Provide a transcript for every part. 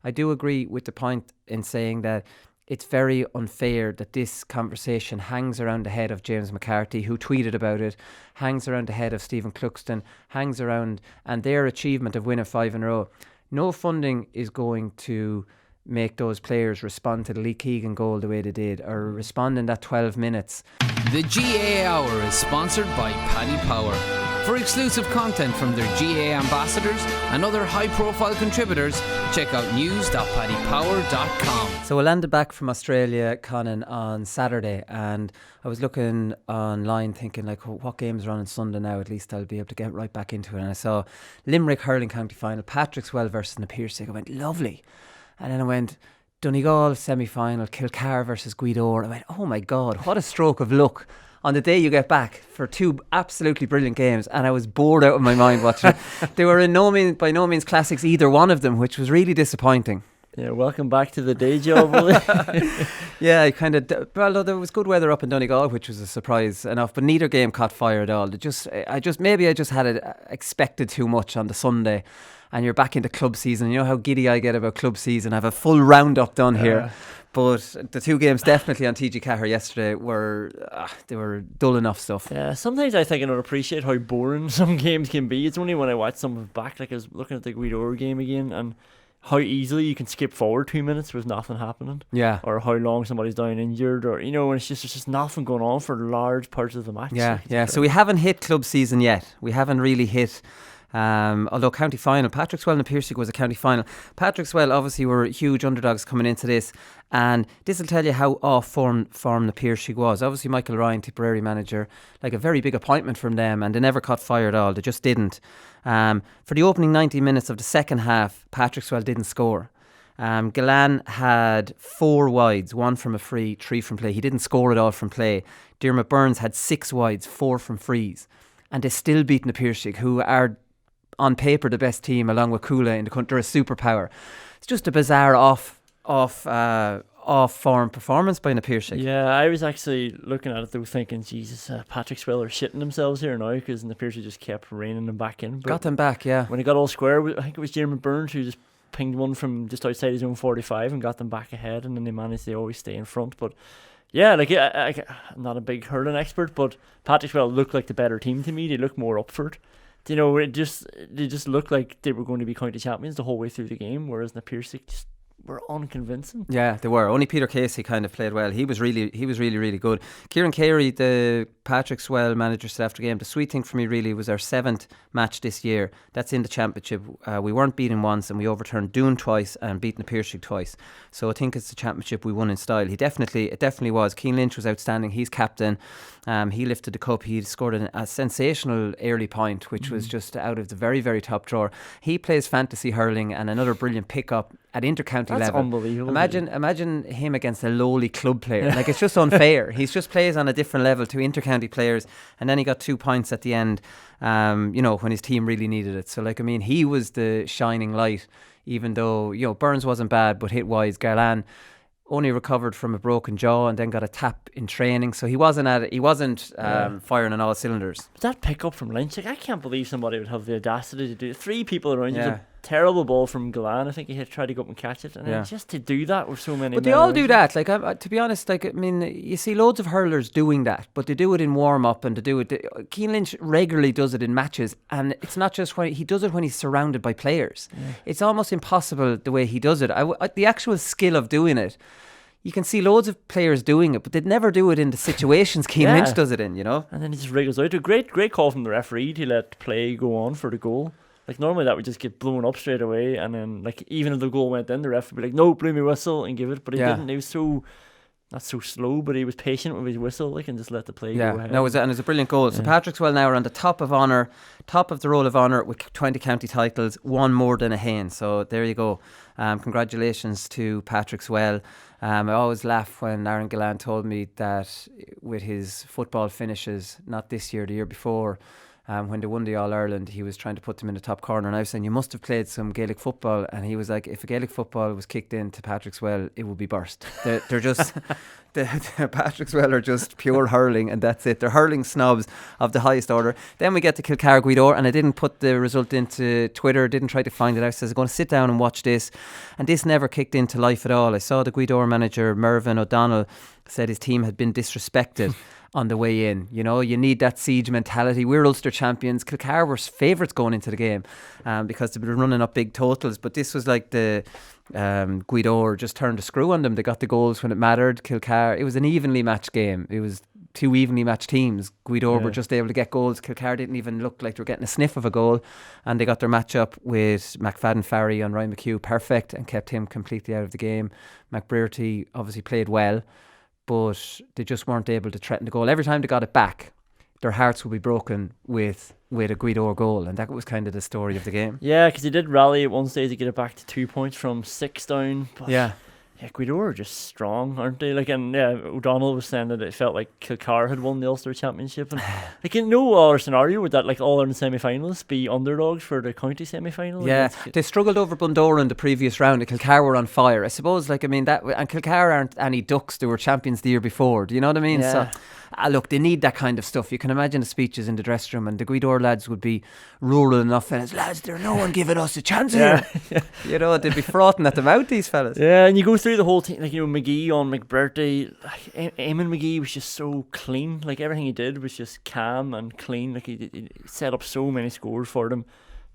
I do agree with the point in saying that it's very unfair that this conversation hangs around the head of James McCarthy, who tweeted about it, hangs around the head of Stephen Cluxton, hangs around, and their achievement of winning 5 in a row. No funding is going to make those players respond to the Lee Keegan goal the way they did, or respond in that 12 minutes. The GAA Hour is sponsored by Paddy Power. For exclusive content from their GAA ambassadors and other high-profile contributors, check out news.paddypower.com. So I landed back from Australia, Conán, on Saturday, and I was looking online thinking, like, what games are on Sunday now? At least I'll be able to get right back into it. And I saw Limerick Hurling County Final, Patrickswell versus Na Piarsaigh. I went, lovely. And then I went, Donegal semi-final, Kilcar versus Guido. I went, oh my God, what a stroke of luck on the day you get back for 2 absolutely brilliant games. And I was bored out of my mind watching it. They were by no means classics, either one of them, which was really disappointing. Yeah, welcome back to the day job, Willie. Yeah, I kind of. Well, there was good weather up in Donegal, which was a surprise enough, but neither game caught fire at all. Maybe I just had it expected too much on the Sunday, and you're back into club season. You know how giddy I get about club season. I have a full roundup done here. But the 2 games definitely on TG Cahir yesterday were dull enough stuff. Yeah, sometimes I think I don't appreciate how boring some games can be. It's only when I watch some of it back, like I was looking at the Guido game again, and how easily you can skip forward 2 minutes with nothing happening. Yeah. Or how long somebody's down injured, or, and there's just nothing going on for large parts of the match. Yeah. So we haven't hit club season yet. We haven't really hit. Although county final, Patrickswell and Na Piarsaigh was a county final. Patrickswell obviously were huge underdogs coming into this, and this will tell you how off form Na Piarsaigh was. Obviously Michael Ryan, Tipperary manager, like a very big appointment from them, and they never caught fire at all. They just didn't. For the opening 90 minutes of the second half, Patrickswell didn't score. Galan had 4 wides, 1 from a free, 3 from play. He didn't score at all from play. Diarmaid Burns had 6 wides, 4 from frees, and they still beat Na Piarsaigh, who are on paper the best team along with Coola in the country, a superpower. It's just a bizarre off form performance by Na Piarsaigh. Yeah, I was actually looking at it though thinking, Jesus, Patrickswell are shitting themselves here now, because Na Piarsaigh just kept reining them back in. But got them back, yeah. When he got all square, I think it was Diarmaid Burns who just pinged one from just outside his own 45 and got them back ahead, and then they managed to always stay in front. But yeah, like I'm not a big hurling expert, but Patrickswell looked like the better team to me. They looked more up for it. They just looked like they were going to be county champions the whole way through the game, whereas Na Piarsaigh just were unconvincing. Yeah, they were. Only Peter Casey kind of played well. He was really good. Kieran Carey, the Patrickswell manager, said after the game, the sweet thing for me really was our 7th match this year. That's in the championship. We weren't beaten once, and we overturned Doon twice and beat Na Piarsaigh twice. So I think it's the championship we won in style. It definitely was. Cian Lynch was outstanding. He's captain. He lifted the cup. He scored a sensational early point, which was just out of the very, very top drawer. He plays fantasy hurling, and another brilliant pickup at intercounty level. That's unbelievable. Imagine him against a lowly club player. Like, it's just unfair. He's just plays on a different level to intercounty players, and then he got 2 points at the end, when his team really needed it. So, he was the shining light, even though, Burns wasn't bad, but hit wise. Garlan only recovered from a broken jaw and then got a tap in training, so he wasn't firing on all cylinders. But that pickup from Lynch, I can't believe somebody would have the audacity to do it. 3 people around you. Terrible ball from Galan. I think he tried to go up and catch it, and then just to do that with so many. But they all do that. To be honest, you see loads of hurlers doing that, but they do it in warm up, and Cian Lynch regularly does it in matches, and it's not just when he does it when he's surrounded by players. Yeah. It's almost impossible the way he does it. The actual skill of doing it. You can see loads of players doing it, but they'd never do it in the situations Cian Lynch does it in, And then he just wriggles out. A great call from the referee to let play go on for the goal. Like, normally that would just get blown up straight away, and then, like, even if the goal went in, the ref would be like, no, blew me whistle, and give it. But he didn't. He was not so slow, but he was patient with his whistle, and just let the play go ahead. No, it was a brilliant goal. So Patrickswell now are on the top of the roll of honour with 20 county titles, 1 more than a Hain. So there you go. Congratulations to Patrickswell. I always laugh when Aaron Galan told me that with his football finishes, not this year, the year before, when they won the All-Ireland, he was trying to put them in the top corner, and I was saying, you must have played some Gaelic football, and he was like, if a Gaelic football was kicked into Patrickswell, it would be burst. They're just the Patrickswell are just pure hurling, and that's it. They're hurling snobs of the highest order. Then we get to Kilcar Guidor, and I didn't put the result into Twitter, didn't try to find it out. So I was going to sit down and watch this, and this never kicked into life at all. I saw the Guidor manager Mervyn O'Donnell said his team had been disrespected on the way in. You know, you need that siege mentality. We're Ulster champions. Kilcar were favourites going into the game because they've been running up big totals, but this was like the Guidor just turned a screw on them. They got the goals when it mattered. Kilcar, it was an evenly matched game. It was two evenly matched teams. Guidor were just able to get goals. Kilcar didn't even look like they were getting a sniff of a goal, and they got their match up with McFadden Farry on Ryan McHugh perfect and kept him completely out of the game. McBrearty obviously played well, but they just weren't able to threaten the goal. Every time they got it back, their hearts would be broken with a Guidor goal, and that was kind of the story of the game. Yeah, because he did rally at one stage to get it back to 2 points from 6 down. But yeah, Guidor are just strong, aren't they? Like, and O'Donnell was saying that it felt like Kilcar had won the Ulster Championship, and like in no other scenario would that like All-Ireland semi-finalists be underdogs for the county semi-final. Yeah, they struggled over Bundoran in the previous round. Kilcar were on fire, I suppose. Like, I mean, that, and Kilcar aren't any ducks. They were champions the year before. Do you know what I mean? Yeah. So, look, they need that kind of stuff. You can imagine the speeches in the dressing room, and the Guidor lads would be rural enough, fellas. Lads, there's no one giving us a chance here. You know, they'd be frothing at the mouth, these fellas. Yeah, and you go through the whole thing, like, you know, McGee on McBrearty. Like, Eamon McGee was just so clean. Like, everything he did was just calm and clean. Like, he set up so many scores for them.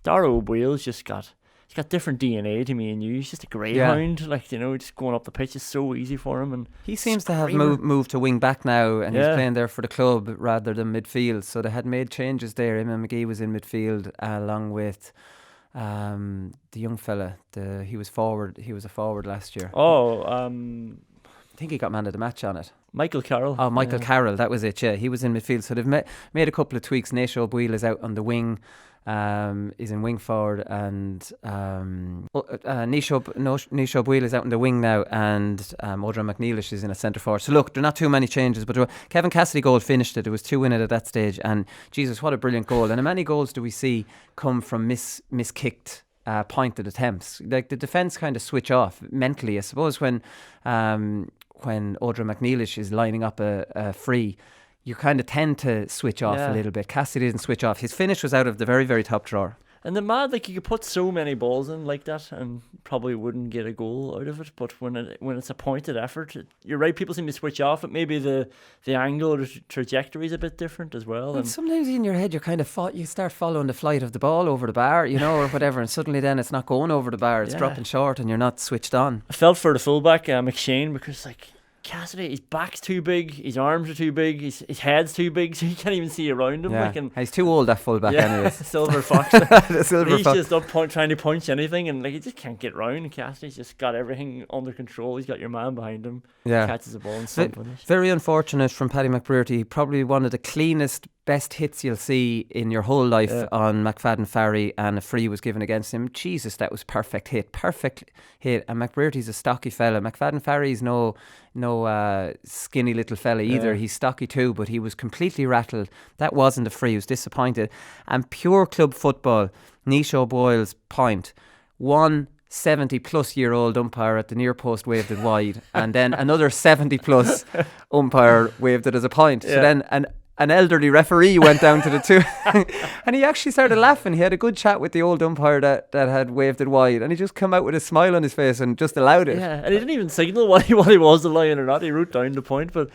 Dara O'Boyle's just got... He's got different DNA to me and you. He's just a greyhound. Like, you know, just going up the pitch is so easy for him. And he seems to have moved to wing back now, and he's playing there for the club rather than midfield. So they had made changes there. Eamon McGee was in midfield along with the young fella. He was forward. He was a forward last year. I think he got man of the match on it. Michael Carroll. Oh, Michael Carroll, that was it, yeah. He was in midfield. So they've made a couple of tweaks. Naisha O'Boyle is out on the wing. Is in wing forward, and Naisha O'Boyle is out in the wing now, and Odra McNeilish is in a centre forward. So look, there are not too many changes, but Kevin Cassidy goal finished it. There was 2 in it at that stage, and Jesus, what a brilliant goal. And how many goals do we see come from miskicked pointed attempts? Like, the defence kind of switch off mentally, I suppose, when Odra McNeilish is lining up a free. You kind of tend to switch off a little bit. Cassidy didn't switch off. His finish was out of the very, very top drawer. And the mad, like, you could put so many balls in like that and probably wouldn't get a goal out of it. But when it's a pointed effort, you're right, people seem to switch off. But maybe the angle or the trajectory is a bit different as well. And sometimes in your head, you're kind of you start following the flight of the ball over the bar, you know, or whatever, and suddenly then it's not going over the bar. It's dropping short, and you're not switched on. I felt for the fullback, McShane, because like, Cassidy, his back's too big, his arms are too big, his head's too big, so you can't even see around him. Yeah. Like, and he's too old, that fullback, anyways. Silver Fox. He's just up trying to punch anything, and like, he just can't get round. And Cassidy's just got everything under control. He's got your man behind him. Catches the ball and finish. Very unfortunate from Paddy McBrearty. Probably one of the cleanest, best hits you'll see in your whole life on McFadden Farry, and a free was given against him. Jesus, that was perfect hit. And McBrearty's a stocky fella. McFadden Farry's no skinny little fella either. He's stocky too, but he was completely rattled. That wasn't a free. He was disappointed. And pure club football, Naisha O'Boyle's point, 70 plus year old umpire at the near post waved it wide, and then another 70 plus umpire waved it as a point. So then an elderly referee went down to the two and he actually started laughing. He had a good chat with the old umpire that had waved it wide, and he just come out with a smile on his face and just allowed it. Yeah, and he didn't even signal what he was, the line or not. He wrote down the point. But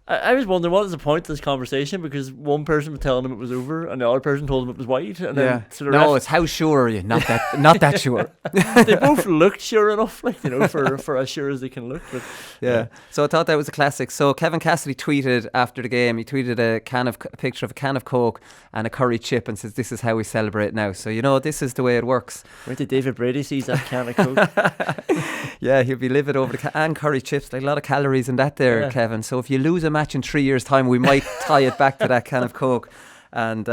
I was wondering, what is the point of this conversation? Because one person was telling him it was over, and the other person told him it was wide. And then it's how sure are you? Not that sure. They both looked sure enough, like, you know, for as sure as they can look. But so I thought that was a classic. So Kevin Cassidy tweeted after the game. He tweeted a picture of a can of Coke and a curry chip, and says, "This is how we celebrate now." So, you know, this is the way it works. Wait till David Brady sees that can of Coke. Yeah, he'll be livid over and curry chips. Like, a lot of calories in that there, Kevin. So if you lose a match in 3 years' time, we might tie it back to that can of Coke and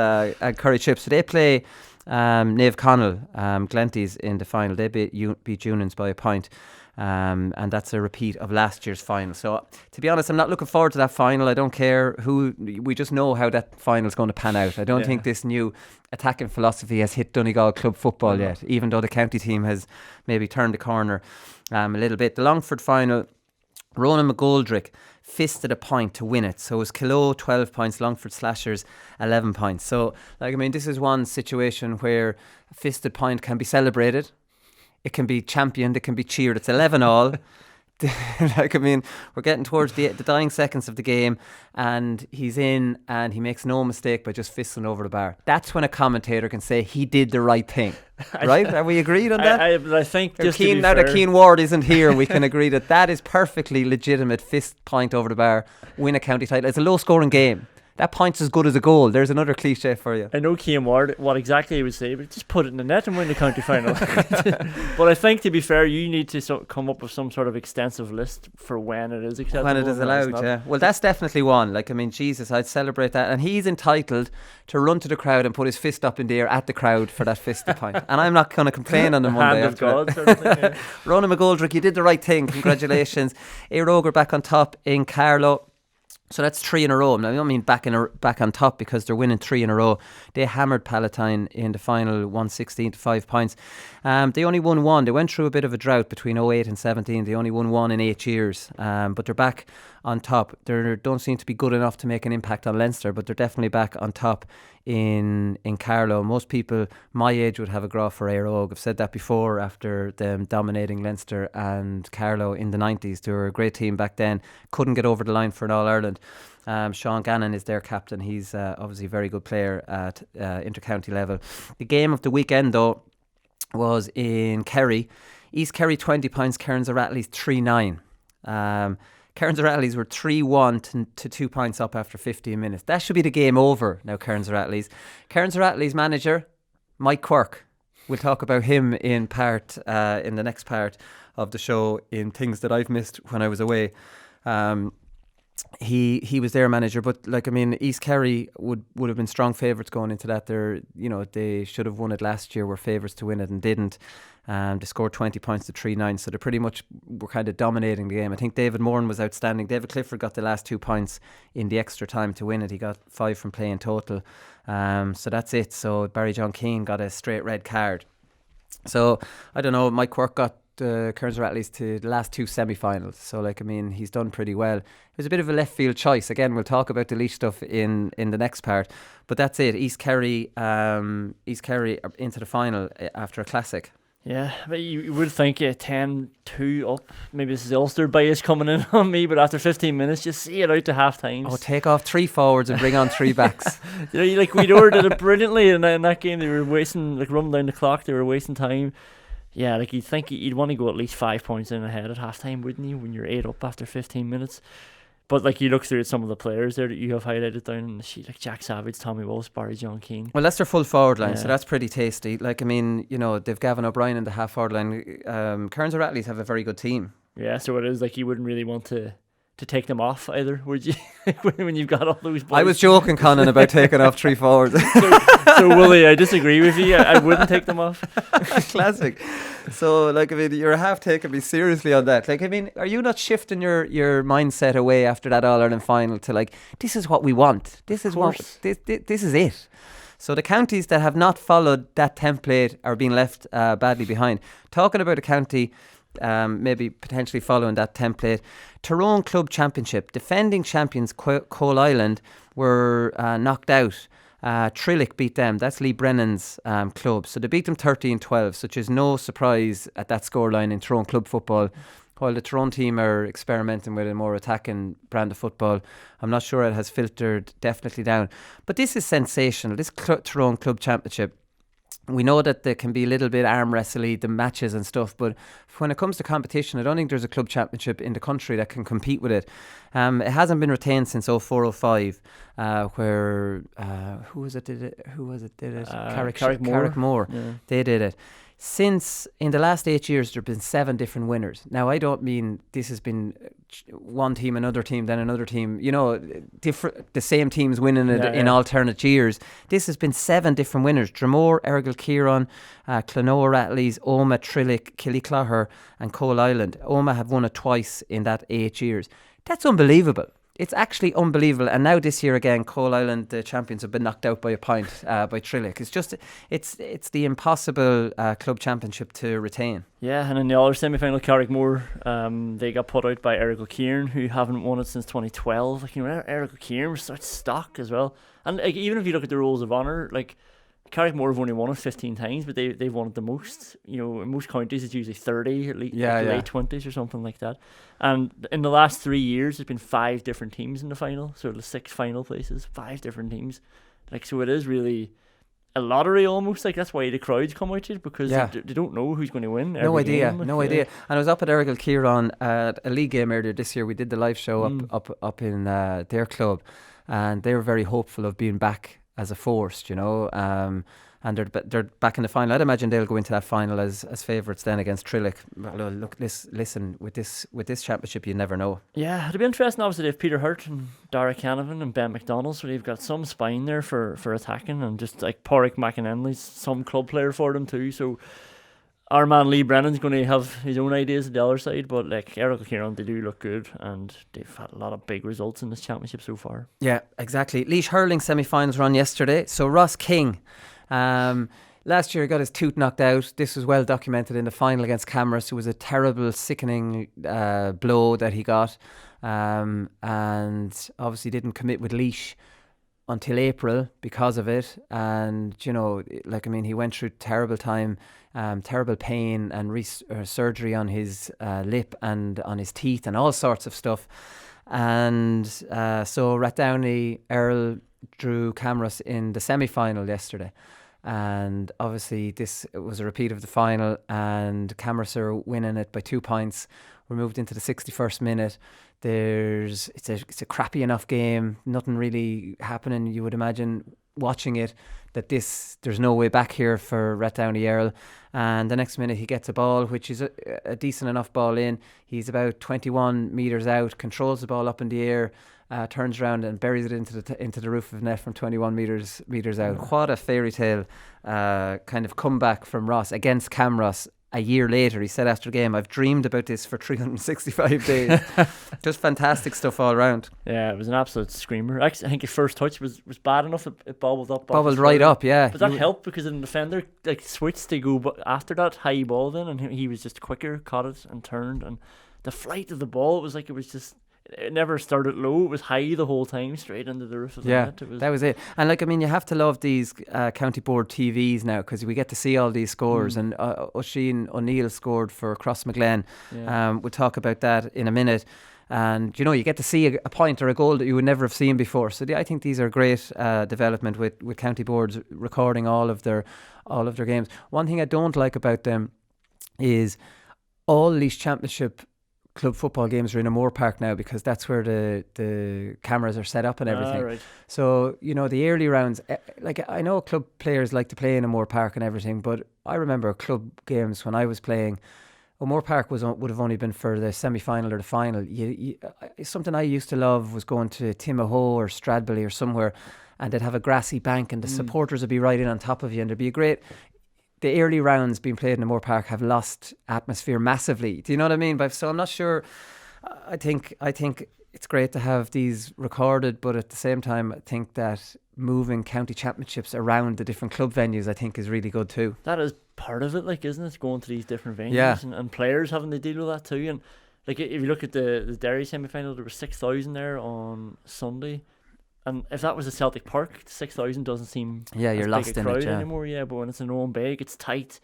curry chips. So they play Naomh Conaill, Glenties in the final. They beat Unans by a point. And that's a repeat of last year's final. So, to be honest, I'm not looking forward to that final. I don't care who. We just know how that final is going to pan out. I don't think this new attacking philosophy has hit Donegal club football yet, even though the county team has maybe turned the corner a little bit. The Longford final, Ronan McGoldrick fisted a point to win it. So it was Kilo 12 points, Longford Slashers 11 points. So, this is one situation where a fisted point can be celebrated. It can be championed, it can be cheered. It's 11-all. We're getting towards the dying seconds of the game, and he's in, and he makes no mistake by just fisting over the bar. That's when a commentator can say he did the right thing. Right? Are we agreed on that? I think just to be now fair, that Keane Ward isn't here, we can agree that is perfectly legitimate fist point over the bar, win a county title. It's a low-scoring game. That point's as good as a goal. There's another cliche for you. I know Keane Ward, what exactly he would say, but just put it in the net and win the county final. But I think, to be fair, you need to come up with some sort of extensive list for when it is acceptable. When it is allowed, yeah. Well, that's definitely one. Jesus, I'd celebrate that. And he's entitled to run to the crowd and put his fist up in the air at the crowd for that fisted point. And I'm not going to complain on the Monday. Hand of God sort of thing, yeah. Ronan McGoldrick, you did the right thing. Congratulations. Éire back on top in Carlow. So that's 3 in a row. Now, I don't mean back on top because they're winning 3 in a row. They hammered Palatine in the final 116 to 5 points. They only won one. They went through a bit of a drought between 08 and 17. They only won one in 8 years. But they're back on top. They don't seem to be good enough to make an impact on Leinster, but they're definitely back on top in Carlow. Most people my age would have a graph for Éire. I've said that before after them dominating Leinster and Carlow in the 90s. They were a great team back then. Couldn't get over the line for an All-Ireland. Sean Gannon is their captain. He's obviously a very good player at inter-county level. The game of the weekend, though, was in Kerry. East Kerry 20 points, Cairns O'Rattleys 3-9. Cairns O'Rattleys were 3-1 to 2 points up after 15 minutes. That should be the game over now, Cairns O'Rattleys. Cairns O'Rattleys manager, Mike Quirk. We'll talk about him in the next part of the show in things that I've missed when I was away. He was their manager, but East Kerry would have been strong favourites going into that. They should have won it last year, were favourites to win it and didn't. They scored 20 points to 3-9, so they pretty much were kind of dominating the game. I think David Moran was outstanding. David Clifford got the last 2 points in the extra time to win it. He got 5 from play in total. So that's it. So Barry John Keane got a straight red card. So I don't know, Mike Quirk got Cairns O'Rattleys to the last 2 semi-finals. So he's done pretty well. It was a bit of a left field choice. Again, we'll talk about the Laois stuff in the next part. But that's it. East Kerry are into the final after a classic. Yeah, but you would think 10-2 up. Maybe this is Ulster bias coming in on me, but after 15 minutes, just see it out to half time. Oh, take off 3 forwards and bring on 3 backs. Weedor did it brilliantly in that game. They were wasting, running down the clock. They were wasting time. Yeah, you'd think you'd want to go at least 5 points in ahead at half time, wouldn't you, when you're 8 up after 15 minutes? But you look through at some of the players there that you have highlighted down in the sheet, like Jack Savage, Tommy Walsh, Barry John Keane. Well, that's their full forward line, so that's pretty tasty. They've Gavin O'Brien in the half forward line. Cairns O'Rattleys have a very good team. Yeah, so it is you wouldn't really want to take them off either, would you? when you've got all those boys. I was joking, Conán, about taking off 3 forwards. so Wooly, I disagree with you. I wouldn't take them off. Classic. So, you're half taking me seriously on that. Are you not shifting your mindset away after that All-Ireland final to this is what we want. This is this is it. So the counties that have not followed that template are being left badly behind. Talking about a county maybe potentially following that template, Tyrone Club Championship, defending champions Coal Island were knocked out. Trillick beat them. That's Lee Brennan's club. So they beat them 13-12, such is no surprise at that scoreline in Tyrone club football. While the Tyrone team are experimenting with a more attacking brand of football, I'm not sure it has filtered definitely down. But this is sensational. This Tyrone Club Championship, we know that there can be a little bit arm wrestly, the matches and stuff, but when it comes to competition, I don't think there's a club championship in the country that can compete with it. It hasn't been retained since 04-05, where who was it did it? Carrickmore. Yeah. They did it. Since, in the last 8 years, there have been 7 different winners. Now, I don't mean this has been one team, another team, then another team, the same teams winning it in alternate years. This has been 7 different winners: Dromore, Errigal Kieran, Clonore Rattleys, Omagh, Trillick, Killyclogher and Coal Island. Omagh have won it twice in that 8 years. That's unbelievable. It's actually unbelievable. And now this year again, Coal Island, the champions, have been knocked out by a point by Trillick. It's the impossible club championship to retain. Yeah, and in the other semi-final, Carrickmore, they got put out by Errigal Kieran, who haven't won it since 2012. Errigal Kieran was such stock as well. And even if you look at the Rolls of Honour, Carrickmore have only won it 15 times, but they've won it the most. In most counties it's usually 30, at least late 20s or something like that. And in the last 3 years, there's been 5 different teams in the final. So the 6 final places, 5 different teams. So it is really a lottery almost. That's why the crowds come out to it, because they don't know who's going to win. No idea. And I was up at Errigal Kieran at a league game earlier this year. We did the live show up in their club, and they were very hopeful of being back as a force, and they're back in the final. I'd imagine they'll go into that final as favourites then against Trillick. Well, look, listen, with this championship, you never know. Yeah, it'll be interesting. Obviously, they have Peter Hurt and Dara Canavan and Ben McDonald, so they've got some spine there for attacking, and just like Porrick McInerney's some club player for them too. So our man Lee Brennan's going to have his own ideas at the other side, but Errigal Kieran, they do look good, and they've had a lot of big results in this championship so far. Yeah, exactly. Laois hurling semi-finals run yesterday. So Ross King, last year he got his tooth knocked out. This was well documented in the final against Camrus. It was a terrible, sickening blow that he got, and obviously didn't commit with Laois until April because of it. And he went through terrible time, terrible pain, and surgery on his lip and on his teeth and all sorts of stuff. And so Rathdowney Earl drew Camrus in the semi-final yesterday, and obviously this was a repeat of the final, and Camrus are winning it by 2 points. We're moved into the 61st minute. It's a crappy enough game, nothing really happening. You would imagine watching it that there's no way back here for Rathdowney Earl. And the next minute he gets a ball, which is a decent enough ball in. He's about 21 metres out, controls the ball up in the air, turns around and buries it into the roof of net from 21 metres out. What a fairy tale kind of comeback from Ross against Camrus. A year later, he said after the game, "I've dreamed about this for 365 days." Just fantastic stuff all around. Yeah, it was an absolute screamer. Actually, I think his first touch was bad enough. It bobbled up. Bobbled right up, yeah. But that helped, because the defender switched to go after that high ball then, and he was just quicker, caught it and turned. And the flight of the ball, it never started low. It was high the whole time, straight into the roof of the net. That was it. And you have to love these county board TVs now, because we get to see all these scores. And Oisin O'Neill scored for Crossmaglen. We'll talk about that in a minute. And you get to see a point or a goal that you would never have seen before. So I think these are great development with county boards recording all of their games. One thing I don't like about them is all these championship club football games are in a moor park now, because that's where the cameras are set up and everything. Right. So the early rounds, I know club players like to play in a moor park and everything, but I remember club games when I was playing. Moor Park would have only been for the semi-final or the final. Something I used to love was going to Timahoe or Stradbally or somewhere, and they'd have a grassy bank, and the supporters would be right in on top of you, and there'd be a great. The early rounds being played in a moor park have lost atmosphere massively. Do you know what I mean? So I'm not sure. I think it's great to have these recorded, but at the same time, I think that moving county championships around the different club venues, I think, is really good too. That is part of it, isn't it? Going to these different venues, and players having to deal with that too. And if you look at the Derry semi-final, there were 6,000 there on Sunday. And if that was a Celtic Park, 6,000 doesn't seem you're lost big a in crowd it, anymore. Yeah, but when it's in Owen Beg, it's tight.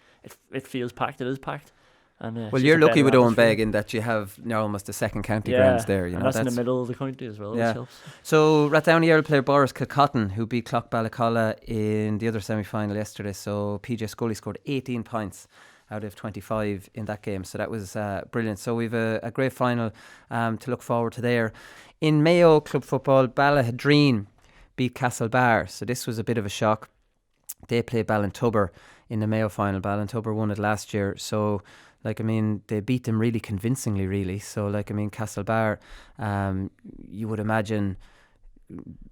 It feels packed. It is packed. And well, you're lucky with Owen Beg in that you have almost a second county grounds there. And that's in the middle of the county as well. Yeah. Which helps. So Rathdowney Earl player Boris Kilcotton, who beat Clough Balacolla in the other semi-final yesterday. So PJ Scully scored 18 points out of 25 in that game. So that was brilliant. So we've a great final to look forward to there. In Mayo Club Football, Ballahadreen beat Castlebar. So this was a bit of a shock. They played Ballintubber in the Mayo final. Ballintubber won it last year. So Like, I mean, they beat them really convincingly, really. So, like, I mean, Castlebar, you would imagine,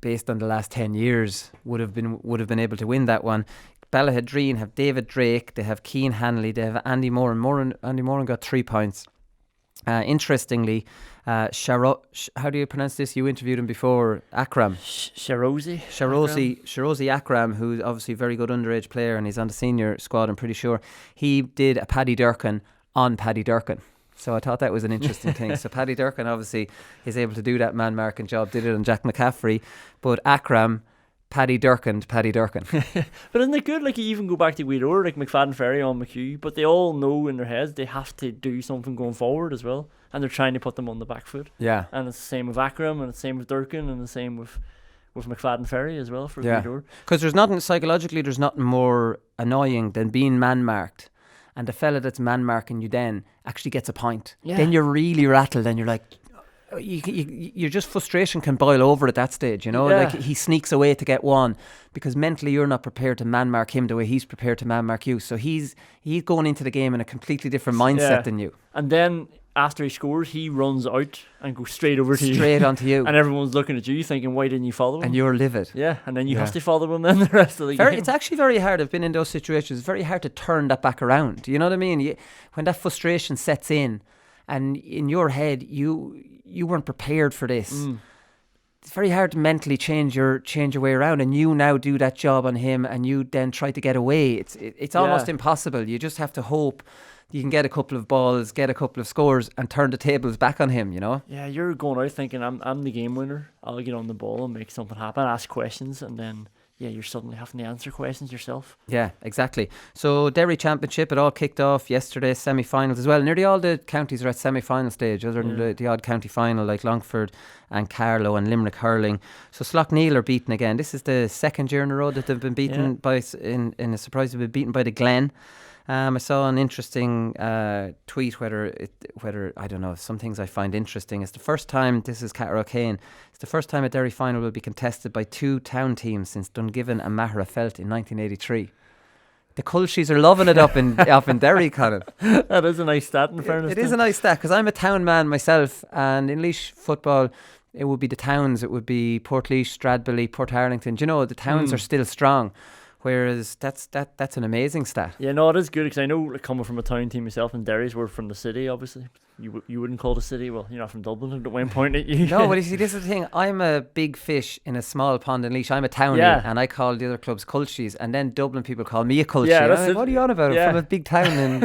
based on the last 10 years, would have been able to win that one. Ballahadreen have David Drake, they have Keane Hanley, they have Andy Moran. Andy Moran got 3 points. Interestingly, how do you pronounce this? You interviewed him before. Akram. Sharozi Akram, who's obviously a very good underage player and he's on the senior squad, I'm pretty sure. He did a Paddy Durcan on Paddy Durcan. So I thought that was an interesting thing. So Paddy Durcan obviously is able to do that man marking job, did it on Jack McCaffrey. But Akram, Paddy Durcan. But isn't it good? Like, you even go back to Weedor, like McFadden Ferry on McHugh, but they all know in their heads they have to do something going forward as well. And they're trying to put them on the back foot. Yeah. And it's the same with Akram, and it's the same with Durcan, and the same with McFadden Ferry as well for Weedor. Because there's nothing more annoying than being man marked. And the fella that's man marking you then actually gets a point. Yeah. Then you're really rattled and you're like, you're just, frustration can boil over at that stage, you know. Like, he sneaks away to get one because mentally you're not prepared to man mark him the way he's prepared to man mark you. So he's going into the game in a completely different mindset than you. And then after he scores, he runs out and goes straight onto you. And everyone's looking at you thinking, why didn't you follow him? And you're livid. Yeah, and then you have to follow him then the rest of the game. It's actually very hard. I've been in those situations. It's very hard to turn that back around. You know what I mean? When that frustration sets in and in your head you weren't prepared for this. It's very hard to mentally change your way around, and you now do that job on him and you then try to get away. It's almost impossible. You just have to hope you can get a couple of balls, get a couple of scores and turn the tables back on him, you know? Yeah, you're going out thinking I'm the game winner. I'll get on the ball and make something happen, ask questions, and then you're suddenly having to answer questions yourself. Yeah, exactly. So Derry Championship, it all kicked off yesterday, semi-finals as well. Nearly all the counties are at semi-final stage, other than the odd county final like Longford and Carlow and Limerick hurling. So Slough-Neil are beaten again. This is the second year in a row that they've been beaten by, in a surprise, they've been beaten by the Glen. I saw an interesting tweet, whether I don't know, some things I find interesting. It's the first time, this is Catar O'Kane, it's the first time a Derry final will be contested by 2 town teams since Dungiven and Maherafelt in 1983. The Culshies are loving it up in Derry, Colin. That is a nice stat, in fairness. It is a nice stat, because I'm a town man myself, and in Laois football, it would be the towns. It would be Portlaoise, Stradbally, Portarlington. You know, the towns are still strong. Whereas that's an amazing stat. Yeah, no, it is good, because I know, like, coming from a town team myself, and Derry's were from the city, obviously. You wouldn't call the city, well, you're not from Dublin, at one point at you. No, but you see, this is the thing. I'm a big fish in a small pond in Laois. I'm a townie, and I call the other clubs Culshies, and then Dublin people call me a Culshie. Yeah, that's what are you on about? I'm from a big town in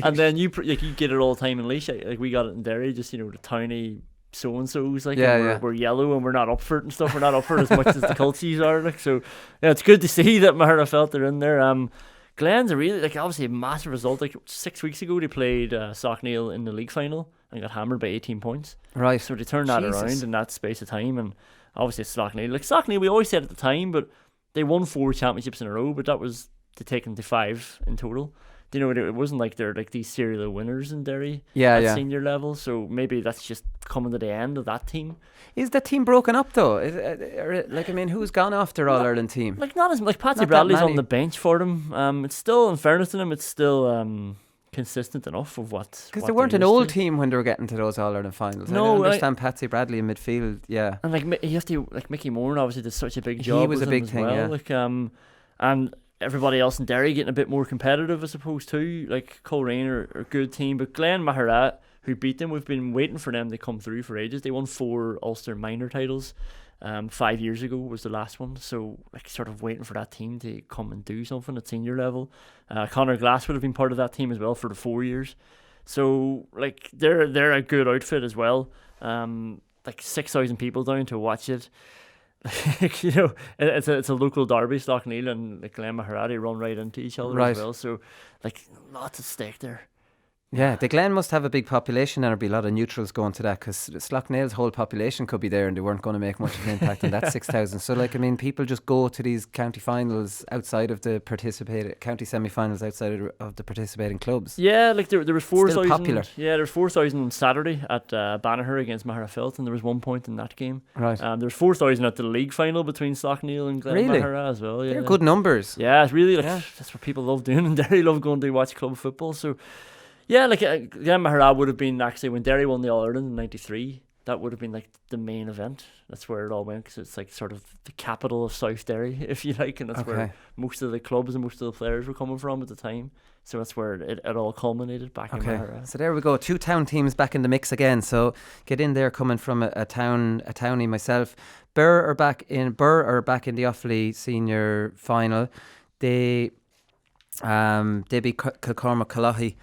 and then you get it all the time in Laois. Like, we got it in Derry, just, you know, the townie so-and-so's, like, we're yellow and we're not up for it and stuff. We're not up for it as much as the Culshies are, like, so yeah, it's good to see that Maherafelt are in there. Glen's a really, like, obviously a massive result. Like, 6 weeks ago they played Slough-Neil in the league final and got hammered by 18 points. Right. So they turned that around in that space of time, and obviously Slough-Neil, like, Slough-Neil, we always said at the time, but they won 4 championships in a row, but that was to take them to 5 in total. You know, it wasn't like they're like these serial winners in Derry at senior level. So maybe that's just coming to the end of that team. Is that team broken up though? Like, I mean, who's gone off their All Ireland team? Like, not as like Patsy Bradley's on the bench for them. It's still, in fairness to them, it's still consistent enough of what. Because they weren't an old team when they were getting to those All Ireland finals. No, I understand Patsy Bradley in midfield. Yeah, and like you have to, like, Mickey Moran obviously did such a big job. He was a big thing. Yeah, like and everybody else in Derry getting a bit more competitive, I suppose, too. Like, Coleraine are a good team, but Glen Maharat, who beat them, we've been waiting for them to come through for ages. They won 4 Ulster minor titles 5 years ago was the last one, so, like, sort of waiting for that team to come and do something at senior level. Conor Glass would have been part of that team as well for the 4 years, so, like, they're a good outfit as well. Like, 6,000 people down to watch it. You know, it's a local derby. Slough-Neil and, like, Glen Maharati run right into each other as well. So, like, lots at stake there. Yeah, the Glen must have a big population, and there'll be a lot of neutrals going to that, because Slough-Neil's whole population could be there and they weren't going to make much of an impact on that 6,000. So, like, I mean, people just go to these county finals outside of the county semi-finals outside of the participating clubs. Yeah, like there was 4,000. Popular. Yeah, there was 4,000 on Saturday at Banagher against Maherafelt, and there was 1 point in that game. Right. There was 4,000 at the league final between Slough-Neil and Glen Mahara as well. Yeah, they're good numbers. Yeah, it's really, like, that's what people love doing in Derry. Love going to watch club football. So, Yeah, like Mahara would have been actually when Derry won the All Ireland in '93. That would have been like the main event. That's where it all went, because it's like sort of the capital of South Derry, if you like, and that's where most of the clubs and most of the players were coming from at the time. So that's where it all culminated back in Mahara. So there we go, 2 town teams back in the mix again. So get in there, coming from a townie myself. Burr are back in the Offaly senior final. They beat Cormac Callaghy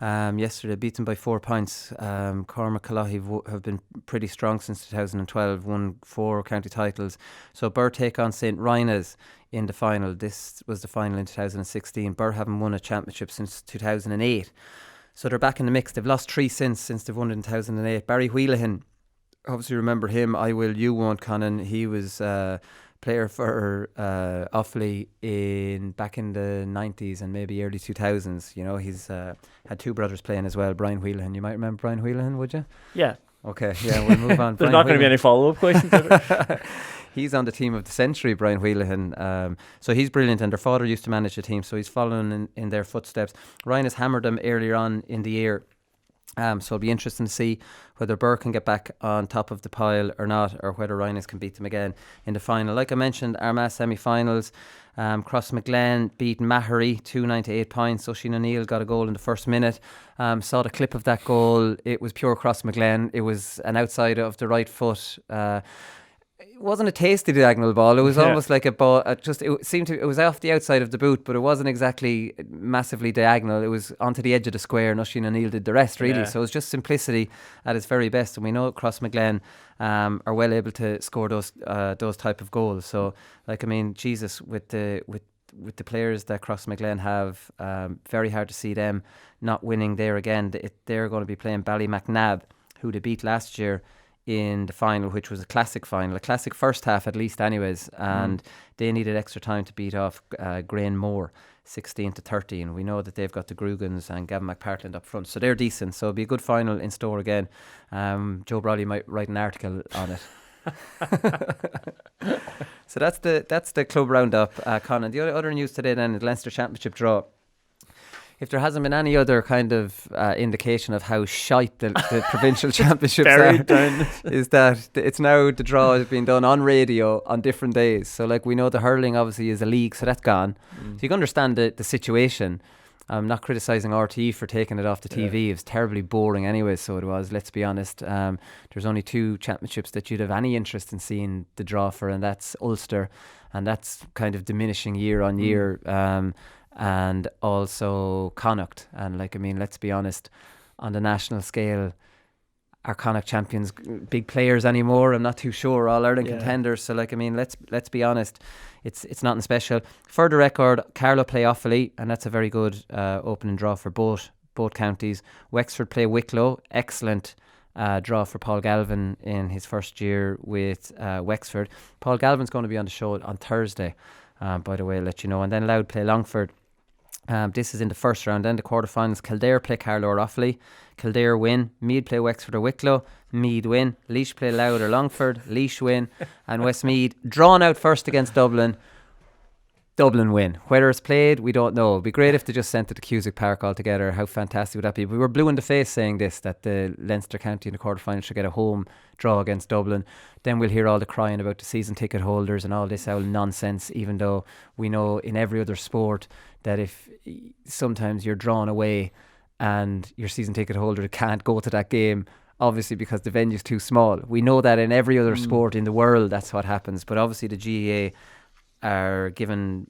yesterday, beat them by 4 points. Cormac Callaghy have been pretty strong since 2012, won 4 county titles. So Burr take on St. Rynagh's in the final. This was the final in 2016. Burr haven't won a championship since 2008. So they're back in the mix. They've lost 3 since they've won it in 2008. Barry Wheelahan, obviously remember him. I will, you won't, Conán. He was player for Offaly back in the 90s and maybe early 2000s. You know, he's had 2 brothers playing as well. Brian Wheelahan, you might remember Brian Wheelahan, would you? Yeah. Okay, yeah, we'll move on. There's not going to be any follow-up questions. He's on the team of the century, Brian Wheelahan. So he's brilliant, and their father used to manage the team, so he's following in their footsteps. Ryan has hammered them earlier on in the year. So it'll be interesting to see whether Burr can get back on top of the pile or not, or whether Rynagh's can beat them again in the final. Like I mentioned, Armagh semi-finals, Crossmaglen beat Mahary 298 points. Oisin O'Neill got a goal in the first minute. Saw the clip of that goal. It was pure Crossmaglen. It was an outside of the right foot. It wasn't a tasty diagonal ball. It was almost like a ball. It was off the outside of the boot, but it wasn't exactly massively diagonal. It was onto the edge of the square, and Oisin O'Neill did the rest, really. So it was just simplicity at its very best. And we know Crossmaglen are well able to score those type of goals. So, like, I mean, Jesus, with the players that Crossmaglen have, very hard to see them not winning there again. They're going to be playing Ballymacnab, who they beat last year in the final, which was a classic final, a classic first half at least anyways, and they needed extra time to beat off Grainmore 16-13. We know that they've got the Grugans and Gavin McPartland up front, so they're decent. So it'll be a good final in store again. Joe Brawley might write an article on it. So that's the club roundup, Conán. The other news today then, the Leinster Championship draw. If there hasn't been any other kind of indication of how shite the provincial championships are, is that it's now the draw is being done on radio on different days. So, like, we know the hurling obviously is a league, so that's gone. So you can understand the situation. I'm not criticising RTE for taking it off the TV. It was terribly boring anyway, so it was, let's be honest. There's only 2 championships that you'd have any interest in seeing the draw for, and that's Ulster, and that's kind of diminishing year on year. And also Connacht. And, like, I mean, let's be honest, on the national scale, are Connacht champions big players anymore? I'm not too sure. All Ireland contenders. So, like, I mean, let's be honest, it's nothing special. For the record, Carlow play Offaly, and that's a very good opening draw for both counties. Wexford play Wicklow. Excellent draw for Paul Galvin in his first year with Wexford. Paul Galvin's going to be on the show on Thursday, by the way, I'll let you know. And then Louth play Longford. This is in the first round. Then the quarterfinals, Kildare play Carlow or Offaly. Kildare win. Meath play Wexford or Wicklow. Meath win. Laois play Louth or Longford. Laois win. And Westmeath drawn out first against Dublin. Dublin win. Whether it's played, we don't know. It'd be great if they just sent it to Cusack Park altogether. How fantastic would that be? We were blue in the face saying this, that the Leinster County in the quarterfinals should get a home draw against Dublin. Then we'll hear all the crying about the season ticket holders and all this old nonsense, even though we know in every other sport that if sometimes you're drawn away and your season ticket holder can't go to that game, obviously because the venue's too small. We know that in every other sport in the world that's what happens. But obviously the GAA are given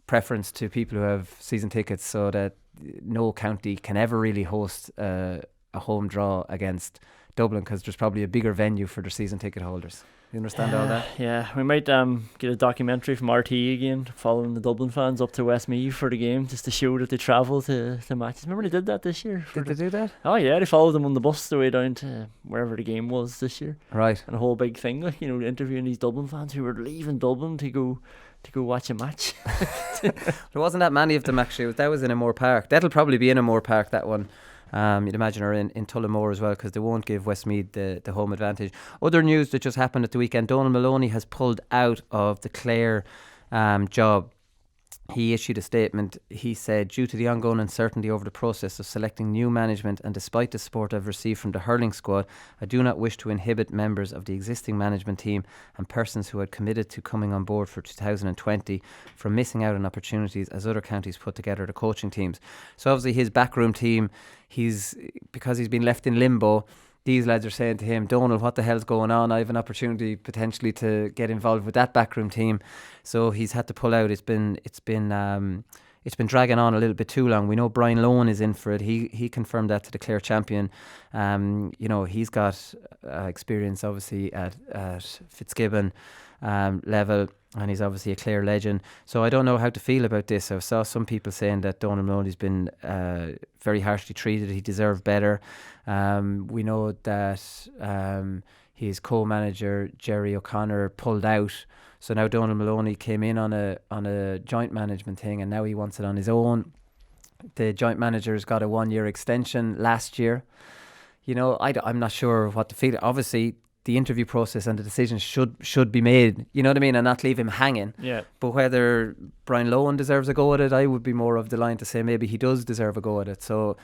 preference to people who have season tickets, so that no county can ever really host a home draw against Dublin, because there's probably a bigger venue for their season ticket holders. You understand all that? Yeah, we might get a documentary from RTE again, following the Dublin fans up to Westmeath for the game, just to show that they travel to matches. Remember they did that this year? Did they do that? Oh yeah, they followed them on the bus the way down to wherever the game was this year. Right. And a whole big thing, like, you know, interviewing these Dublin fans who were leaving Dublin to go watch a match. There wasn't that many of them actually. That was in Amore Park. That'll probably be in Amore Park, that one. You'd imagine are in Tullamore as well, because they won't give Westmeath the home advantage. Other news that just happened at the weekend: Donal Maloney has pulled out of the Clare job. he issued a statement. He said, due to the ongoing uncertainty over the process of selecting new management and despite the support I've received from the hurling squad, I do not wish to inhibit members of the existing management team and persons who had committed to coming on board for 2020 from missing out on opportunities as other counties put together the coaching teams. So obviously his backroom team, because he's been left in limbo, these lads are saying to him, Donald, what the hell's going on? I have an opportunity potentially to get involved with that backroom team. So he's had to pull out. It's been dragging on a little bit too long. We know Brian Lohan is in for it. He confirmed that to the Clare champion. He's got experience obviously at Fitzgibbon level, and he's obviously a Clare legend. So I don't know how to feel about this. I saw some people saying that Donald Maloney's been very harshly treated. He deserved better. We know that his co-manager Jerry O'Connor pulled out. So now Donald Maloney came in on a joint management thing, and now he wants it on his own. The joint manager's got a 1-year extension last year. I'm not sure what to feel. Obviously, the interview process and the decision should be made, you know what I mean, and not leave him hanging. Yeah. But whether Brian Lohan deserves a go at it, I would be more of the line to say maybe he does deserve a go at it. So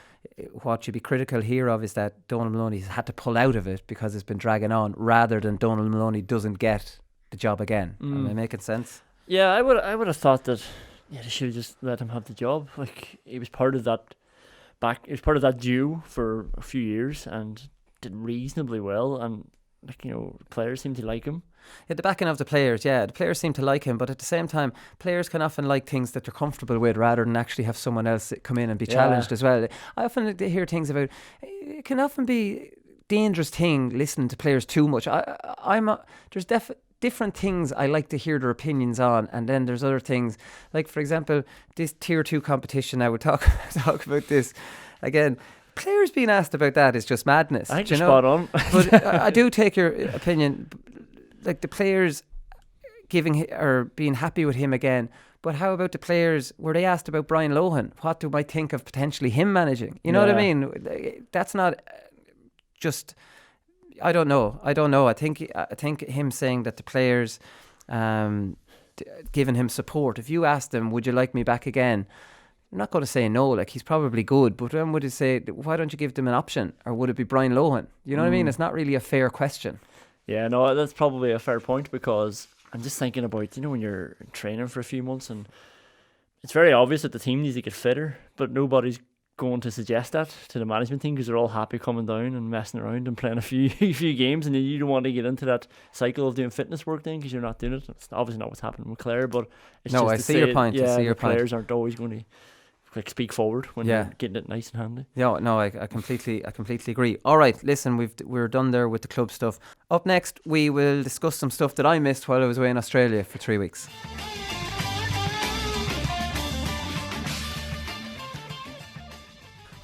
what should be critical here of is that Donald Maloney has had to pull out of it because it's been dragging on, rather than Donald Maloney doesn't get the job again. Am I making sense? Yeah, I would have thought that they should have just let him have the job. Like, he was part of that duo for a few years and did reasonably well, and players seem to like him. Yeah, the backing of the players, the players seem to like him, but at the same time, players can often like things that they're comfortable with rather than actually have someone else come in and be challenged as well. I often hear things about, it can often be dangerous thing listening to players too much. There's different things I like to hear their opinions on, and then there's other things, like for example, this tier 2 competition. I would talk about this again. Players being asked about that is just madness. I think you're spot on. But I do take your opinion. Like the players giving or being happy with him again. But how about the players? Were they asked about Brian Lohan? What do I think of potentially him managing? You know what I mean? That's not just. I don't know. I think him saying that the players giving him support. If you asked him, would you like me back again? I'm not going to say no, like he's probably good, but then would you say, why don't you give them an option? Or would it be Brian Lohan? You know what I mean? It's not really a fair question. Yeah, no, that's probably a fair point, because I'm just thinking about, when you're training for a few months and it's very obvious that the team needs to get fitter, but nobody's going to suggest that to the management team because they're all happy coming down and messing around and playing a few games, and you don't want to get into that cycle of doing fitness work then because you're not doing it. It's obviously not what's happening with Clare, but it's no, just I see your point. Yeah, I see your point. Players aren't always going to speak forward when you're getting it nice and handy. Yeah, no, I completely agree. All right, listen, we're done there with the club stuff. Up next, we will discuss some stuff that I missed while I was away in Australia for 3 weeks.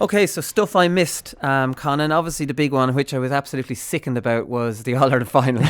Okay, so stuff I missed, Conán. Obviously, the big one, which I was absolutely sickened about, was the All-Ireland final.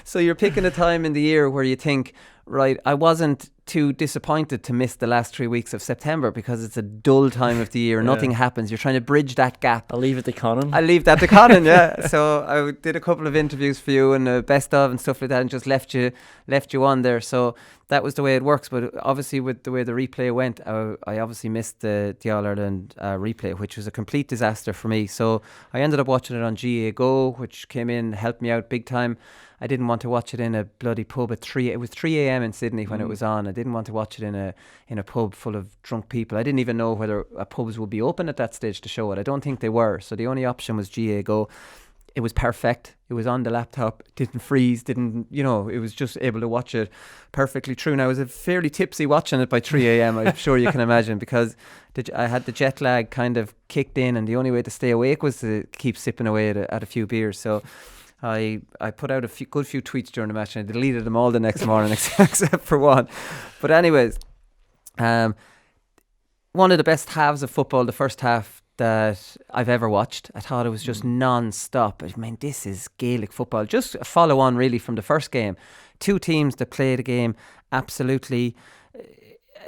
So you're picking a time in the year where you think, right, I wasn't too disappointed to miss the last 3 weeks of September because it's a dull time of the year. Nothing happens. You're trying to bridge that gap. I'll leave it to Conán. I'll leave that to Conán, yeah. So I did a couple of interviews for you and best of and stuff like that, and just left you on there. So that was the way it works. But obviously, with the way the replay went, I obviously missed the All-Ireland replay, which was a complete disaster for me. So I ended up watching it on GAA Go, which came in, helped me out big time. I didn't want to watch it in a bloody pub at 3. It was 3 a.m. in Sydney when it was on. I didn't want to watch it in a pub full of drunk people. I didn't even know whether pubs would be open at that stage to show it. I don't think they were. So the only option was GAA Go. It was perfect. It was on the laptop. It didn't freeze. It was just able to watch it perfectly through. Now, I was fairly tipsy watching it by 3 a.m. I'm sure you can imagine, because I had the jet lag kind of kicked in, and the only way to stay awake was to keep sipping away at a few beers. So I put out a good few tweets during the match, and I deleted them all the next morning except for one. But anyways, one of the best halves of football, the first half that I've ever watched. I thought it was just non-stop. I mean, this is Gaelic football. Just a follow on really from the first game. Two teams that play the game absolutely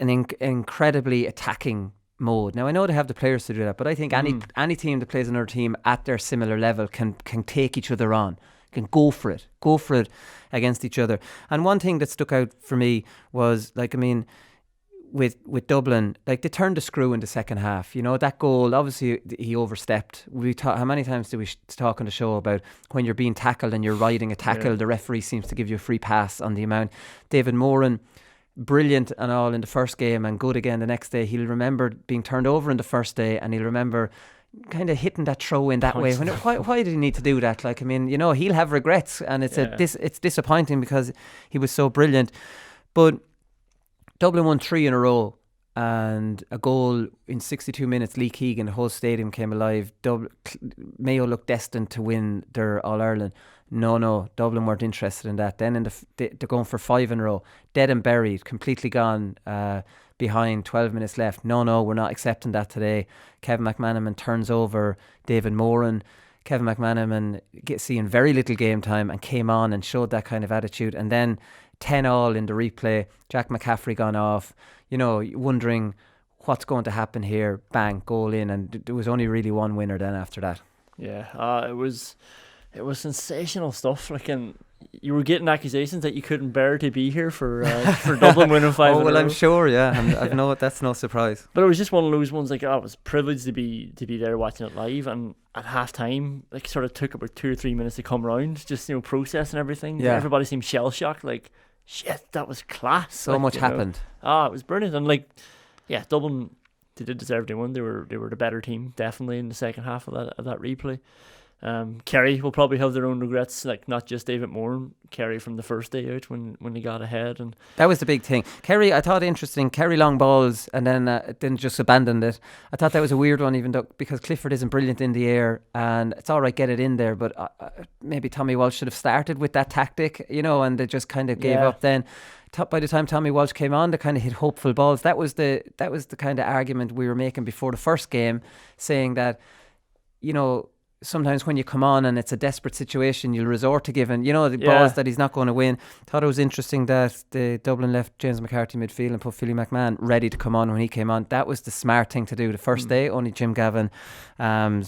an incredibly attacking mode. Now, I know they have the players to do that, but I think any team that plays another team at their similar level can take each other on, can go for it against each other. And one thing that stuck out for me was, with Dublin, like they turned the screw in the second half. You know, that goal, obviously he overstepped. How many times do we talk on the show about when you're being tackled and you're riding a tackle, the referee seems to give you a free pass on the amount. David Moran, brilliant and all in the first game and good again the next day. He'll remember being turned over in the first day, and he'll remember kind of hitting that throw in that way. Why did he need to do that? Like, I mean, you know, he'll have regrets, and it's disappointing because he was so brilliant. But Dublin won 3 in a row, and a goal in 62 minutes. Lee Keegan, the whole stadium came alive. Mayo looked destined to win their All-Ireland. No, Dublin weren't interested in that. Then they're going for 5 in a row, dead and buried, completely gone behind, 12 minutes left. No, we're not accepting that today. Kevin McManaman turns over David Moran. Kevin McManaman seeing very little game time and came on and showed that kind of attitude. And then 10-all in the replay. Jack McCaffrey gone off. You know, wondering what's going to happen here. Bang, goal in, and there was only really one winner then after that. Yeah, it was sensational stuff. Like, and you were getting accusations that you couldn't bear to be here for Dublin winning 5. Oh well, I'm sure. Yeah, I've no. That's no surprise. But it was just one of those ones. Like, I was privileged to be there watching it live, and at half time, like, sort of took about 2 or 3 minutes to come around, just, you know, processing everything. Yeah, everybody seemed shell shocked. Like, shit, that was class. So much happened. It was brilliant. And like, yeah, Dublin, they did deserve to win. They were the better team, definitely, in the second half of that replay. Kerry will probably have their own regrets, like not just David Moore, Kerry from the first day out when they got ahead, and that was the big thing. Kerry, I thought interesting. Kerry long balls and then just abandoned it. I thought that was a weird one, even though because Clifford isn't brilliant in the air, and it's all right, get it in there, but maybe Tommy Walsh should have started with that tactic, you know, and they just kind of gave up then. By the time Tommy Walsh came on, they kind of hit hopeful balls. That was the kind of argument we were making before the first game, saying that, you know, sometimes when you come on and it's a desperate situation, you'll resort to giving, you know, the balls that he's not going to win. Thought it was interesting that the Dublin left James McCarthy midfield and put Philly McMahon ready to come on when he came on. That was the smart thing to do the first day. Only Jim Gavin's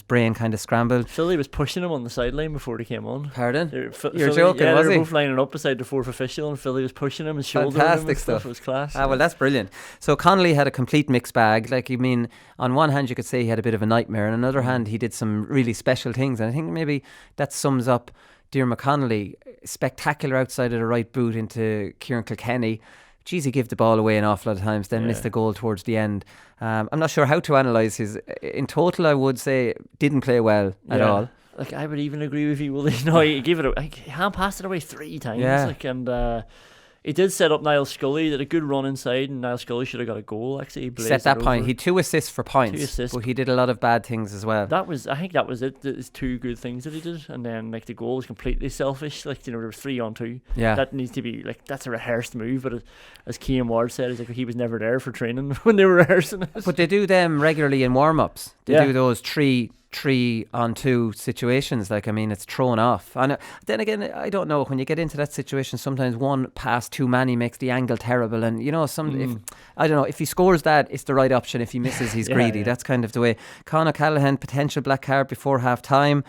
brain kind of scrambled. Philly was pushing him on the sideline before he came on. Pardon? You're joking, was he? They were both lining up beside the fourth official, and Philly was pushing him and shouldering him. Fantastic stuff. It was class. Well, that's brilliant. So Connolly had a complete mixed bag. Like, you mean, on one hand you could say he had a bit of a nightmare, and on the other hand he did some really special things, and I think maybe that sums up Diarmuid Connolly. Spectacular outside of the right boot into Kieran Kilkenny. Geez, he gave the ball away an awful lot of times, then missed a goal towards the end. I'm not sure how to analyse his. In total, I would say didn't play well at all. Like, I would even agree with you. Well, no, he gave it. He hand passed it away 3 times. Yeah. Like, and he did set up Niall Scully. He did a good run inside, and Niall Scully should have got a goal. Actually, he set that point. He had 2 assists for points. 2 assists, but he did a lot of bad things as well. I think that was it. There's 2 good things that he did, and then like the goal was completely selfish. Like, you know, there was 3-on-2. Yeah, that needs to be like, that's a rehearsed move. But as Cian Ward said, he's like, he was never there for training when they were rehearsing it. But they do them regularly in warm ups. They do those 3-on-2 situations. Like, I mean, it's thrown off. And then again, I don't know, when you get into that situation, sometimes one pass too many makes the angle terrible, and you know, if I don't know, if he scores that, it's the right option. If he misses, he's greedy. That's kind of the way. Conor Callaghan, potential black card before half time.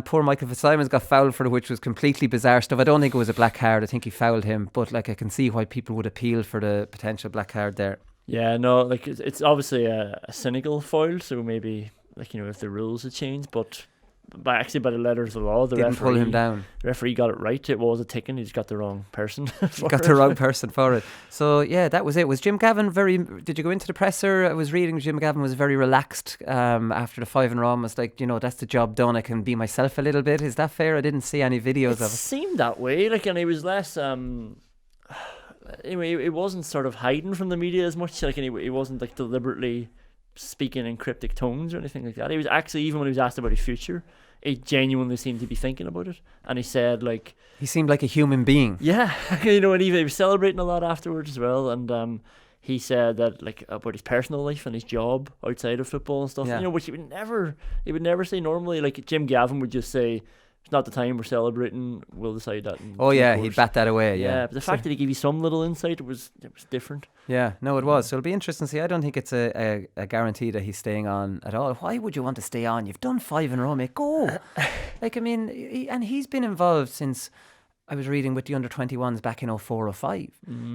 Poor Michael Fitzsimons got fouled for it, which was completely bizarre stuff. I don't think it was a black card. I think he fouled him, but like, I can see why people would appeal for the potential black card there. Yeah, no, like, it's obviously a cynical foul, so maybe, like, you know, if the rules had changed, but by the letters of the law, the didn't referee pull him down. The referee got it right. It was a ticking. He just got the wrong person. The wrong person for it. So yeah, that was it. Was Jim Gavin did you go into the presser? I was reading Jim Gavin was very relaxed after the 5 in a row. Was like, you know, that's the job done. I can be myself a little bit. Is that fair? I didn't see any videos of it. It seemed that way. Like, and he was less. Anyway, it wasn't sort of hiding from the media as much. Like, and he wasn't like deliberately speaking in cryptic tones or anything like that. He was actually, even when he was asked about his future, he genuinely seemed to be thinking about it, and he said, like, he seemed like a human being. Yeah, you know, and he was celebrating a lot afterwards as well, and he said that, like, about his personal life and his job outside of football and stuff, you know, which he would never say normally. Like, Jim Gavin would just say, it's not the time, we're celebrating, we'll decide that. He'd bat that away. But the fact that he gave you some little insight, it was different. Yeah, no, it was. So it'll be interesting to see. I don't think it's a guarantee that he's staying on at all. Why would you want to stay on? You've done 5 in a row, mate. Go. Like, I mean, he's been involved since, I was reading, with the under-21s back in 04, 05.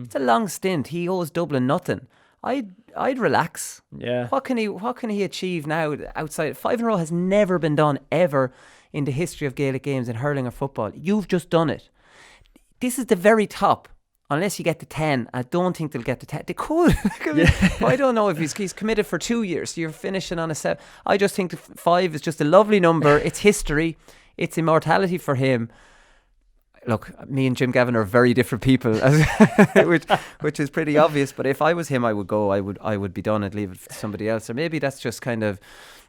It's a long stint. He owes Dublin nothing. I'd relax. Yeah. What can he achieve now outside? 5 in a row has never been done ever in the history of Gaelic games in hurling or football. You've just done it. This is the very top. Unless you get to 10, I don't think they'll get to 10. They could. I don't know if he's committed for 2 years. So you're finishing on a 7. I just think 5 is just a lovely number. It's history. It's immortality for him. Look, me and Jim Gavin are very different people, which is pretty obvious. But if I was him, I would go. I would be done. I'd leave it for somebody else. Or maybe that's just kind of,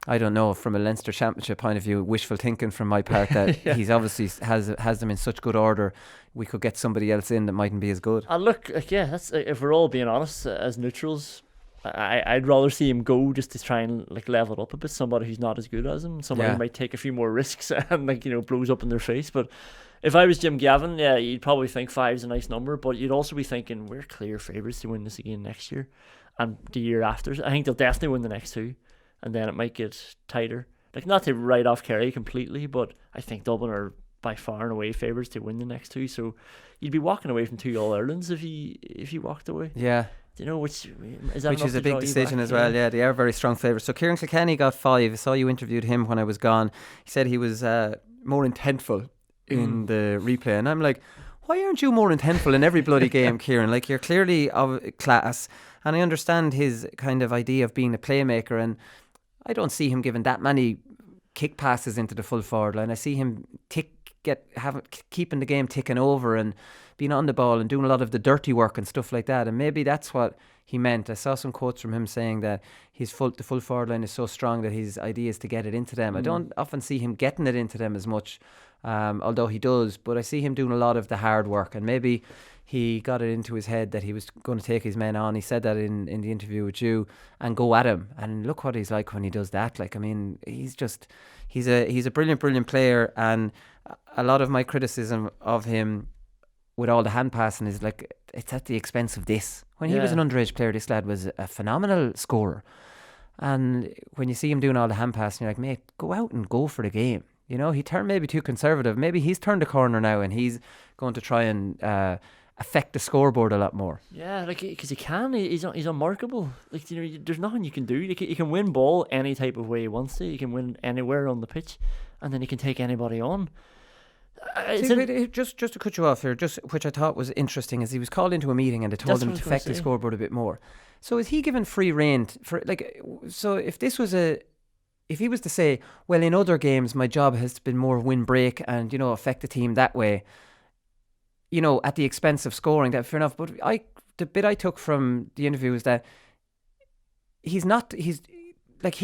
I don't know, from a Leinster Championship point of view, wishful thinking from my part that he's obviously has them in such good order. We could get somebody else in that mightn't be as good. Look, that's if we're all being honest, as neutrals, I'd rather see him go just to try and level it up a bit. Somebody who's not as good as him, somebody who might take a few more risks and blows up in their face. But if I was Jim Gavin, you'd probably think 5's a nice number, but you'd also be thinking we're clear favourites to win this again next year and the year after. I think they'll definitely win the next 2, and then it might get tighter. Not to write off Kerry completely, but I think Dublin are by far and away favourites to win the next 2. So you'd be walking away from 2 All-Irelands if you walked away. Yeah. Do you know which is that? Which is a big decision as well. Yeah, they are very strong favourites. So Kieran Kilkenny got 5. I saw you interviewed him when I was gone. He said he was more intentful in the replay, and I'm like, why aren't you more intentful in every bloody game, Kieran? You're clearly of class, and I understand his kind of idea of being a playmaker, and I don't see him giving that many kick passes into the full forward line. I see him keeping the game ticking over and being on the ball and doing a lot of the dirty work and stuff like that, and maybe that's what he meant. I saw some quotes from him saying that the full forward line is so strong that his idea is to get it into them. I don't often see him getting it into them as much, although he does, but I see him doing a lot of the hard work, and maybe he got it into his head that he was going to take his men on. He said that in the interview with you, and go at him, and look what he's like when he does that. He's a brilliant player, and a lot of my criticism of him with all the hand passing is it's at the expense of this. When he was an underage player, this lad was a phenomenal scorer, and when you see him doing all the hand passing, you're like, mate, go out and go for the game. He turned maybe too conservative. Maybe he's turned the corner now, and he's going to try and affect the scoreboard a lot more. Yeah, because he can. He's unmarkable. There's nothing you can do. He can win ball any type of way he wants to. He can win anywhere on the pitch, and then he can take anybody on. Just to cut you off here, which I thought was interesting, is he was called into a meeting and they told him to affect the scoreboard a bit more. So is he given free rein for so if he was to say, well, in other games my job has been more win break and affect the team that way, at the expense of scoring, that fair enough. But the bit I took from the interview is that he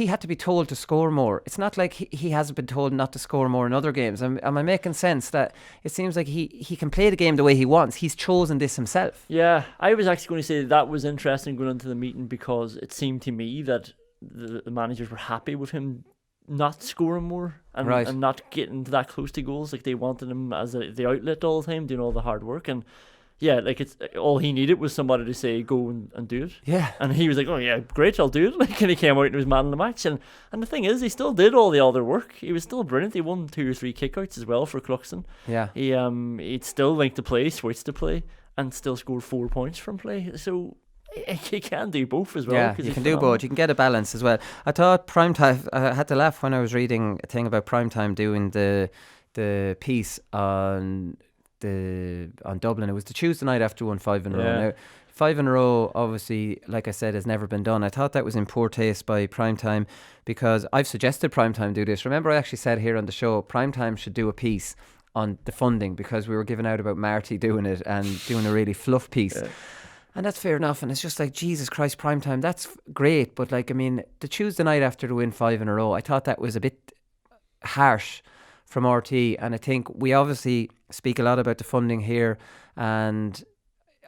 had to be told to score more. It's not like he hasn't been told not to score more in other games. Am I making sense? That it seems like he can play the game the way he wants. He's chosen this himself. Yeah, I was actually going to say that was interesting going into the meeting, because it seemed to me that the managers were happy with him not scoring more and not getting that close to goals. They wanted him as the outlet all the time, doing all the hard work. And yeah, it's all he needed was somebody to say go and do it. Yeah, and he was like, oh yeah, great, I'll do it. And he came out and was man of the match. And the thing is, he still did all the other work. He was still brilliant. He won 2 or 3 kickouts as well for Cluxton. Yeah, he'd still linked to play, switched to play, and still scored 4 points from play. So he can do both as well. Yeah, you can do both. You can get a balance as well. I thought Primetime, I had to laugh when I was reading a thing about Primetime doing the piece on Dublin. It was the Tuesday night after won 5 in a row. Now, 5 in a row, obviously, like I said, has never been done. I thought that was in poor taste by Primetime, because I've suggested Primetime do this. Remember, I actually said here on the show, Primetime should do a piece on the funding, because we were giving out about Marty doing it and doing a really fluff piece. Yeah. And that's fair enough, and it's just like, Jesus Christ, Primetime, that's great, but the Tuesday night after the win 5 in a row, I thought that was a bit harsh from RT, and I think we obviously speak a lot about the funding here, and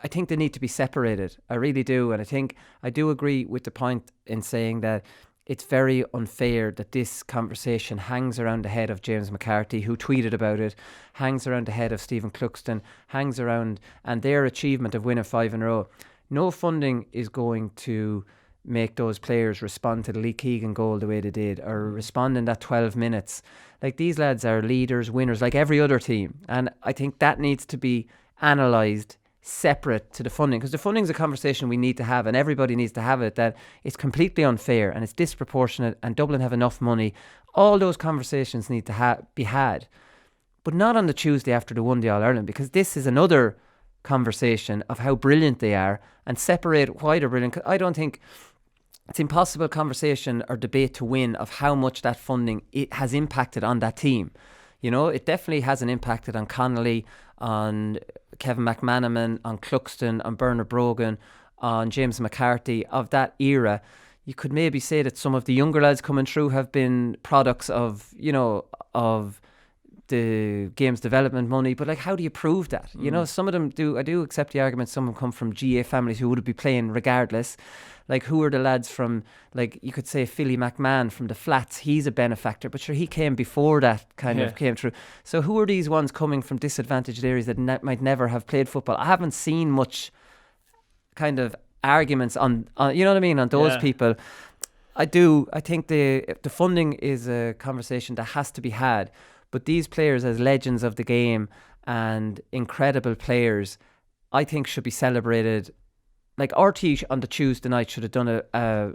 I think they need to be separated. I really do, and I think I do agree with the point in saying that it's very unfair that this conversation hangs around the head of James McCarthy, who tweeted about it, hangs around the head of Stephen Cluxton, hangs around, and their achievement of winning 5 in a row. No funding is going to make those players respond to the Lee Keegan goal the way they did, or respond in that 12 minutes. These lads are leaders, winners, like every other team, and I think that needs to be analysed separate to the funding, because the funding is a conversation we need to have, and everybody needs to have it, that it's completely unfair and it's disproportionate and Dublin have enough money. All those conversations need to be had, but not on the Tuesday after the one day All-Ireland, because this is another conversation of how brilliant they are, and separate why they're brilliant. I don't think it's impossible conversation or debate to win of how much that funding it has impacted on that team. You know, it definitely hasn't impacted on Connolly, on Kevin McManaman, on Cluxton, on Bernard Brogan, on James McCarthy of that era. You could maybe say that some of the younger lads coming through have been products of, you know, of the game's development money, but like, how do you prove that? You know, some of them do. I do accept the argument some of them come from GAA families who would be playing regardless. Like, who are the lads from, like, you could say Philly McMahon from the Flats, he's a benefactor, but sure, he came before that kind of came through. So who are these ones coming from disadvantaged areas that might never have played football? I haven't seen much kind of arguments on you know what I mean, on those people. I think the funding is a conversation that has to be had, but these players as legends of the game and incredible players, I think should be celebrated. Like, RT on the Tuesday night should have done a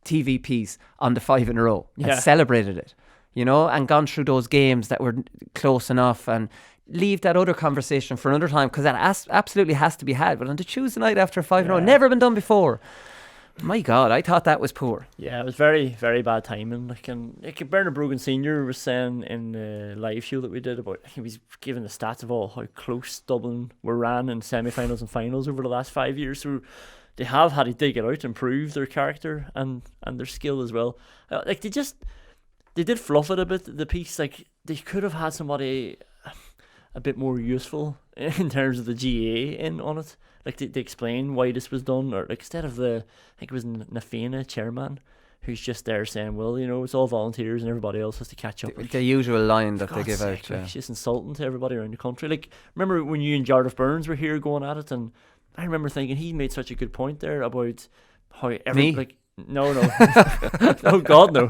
TV piece on the 5 in a row and celebrated it, you know, and gone through those games that were close enough, and leave that other conversation for another time, because that absolutely has to be had. But on the Tuesday night after 5 in a row, never been done before. My God, I thought that was poor. Yeah, it was very, very bad timing. Like Bernard Brogan Senior was saying in the live show that we did about, he was giving the stats of all how close Dublin were ran in semi-finals and finals over the last 5 years. So they have had to dig it out and prove their character and their skill as well. Like, they did fluff it a bit, the piece. Like, they could have had somebody a bit more useful in terms of the GAA in on it. Like, they explain why this was done, or like, instead of I think it was Nafena chairman, who's just there saying, well, you know, it's all volunteers and everybody else has to catch up. The usual line that they give out. Like, it's just insulting to everybody around the country. Like, remember when you and Jarlath Burns were here going at it, and I remember thinking he made such a good point there about how like, no, oh God, no.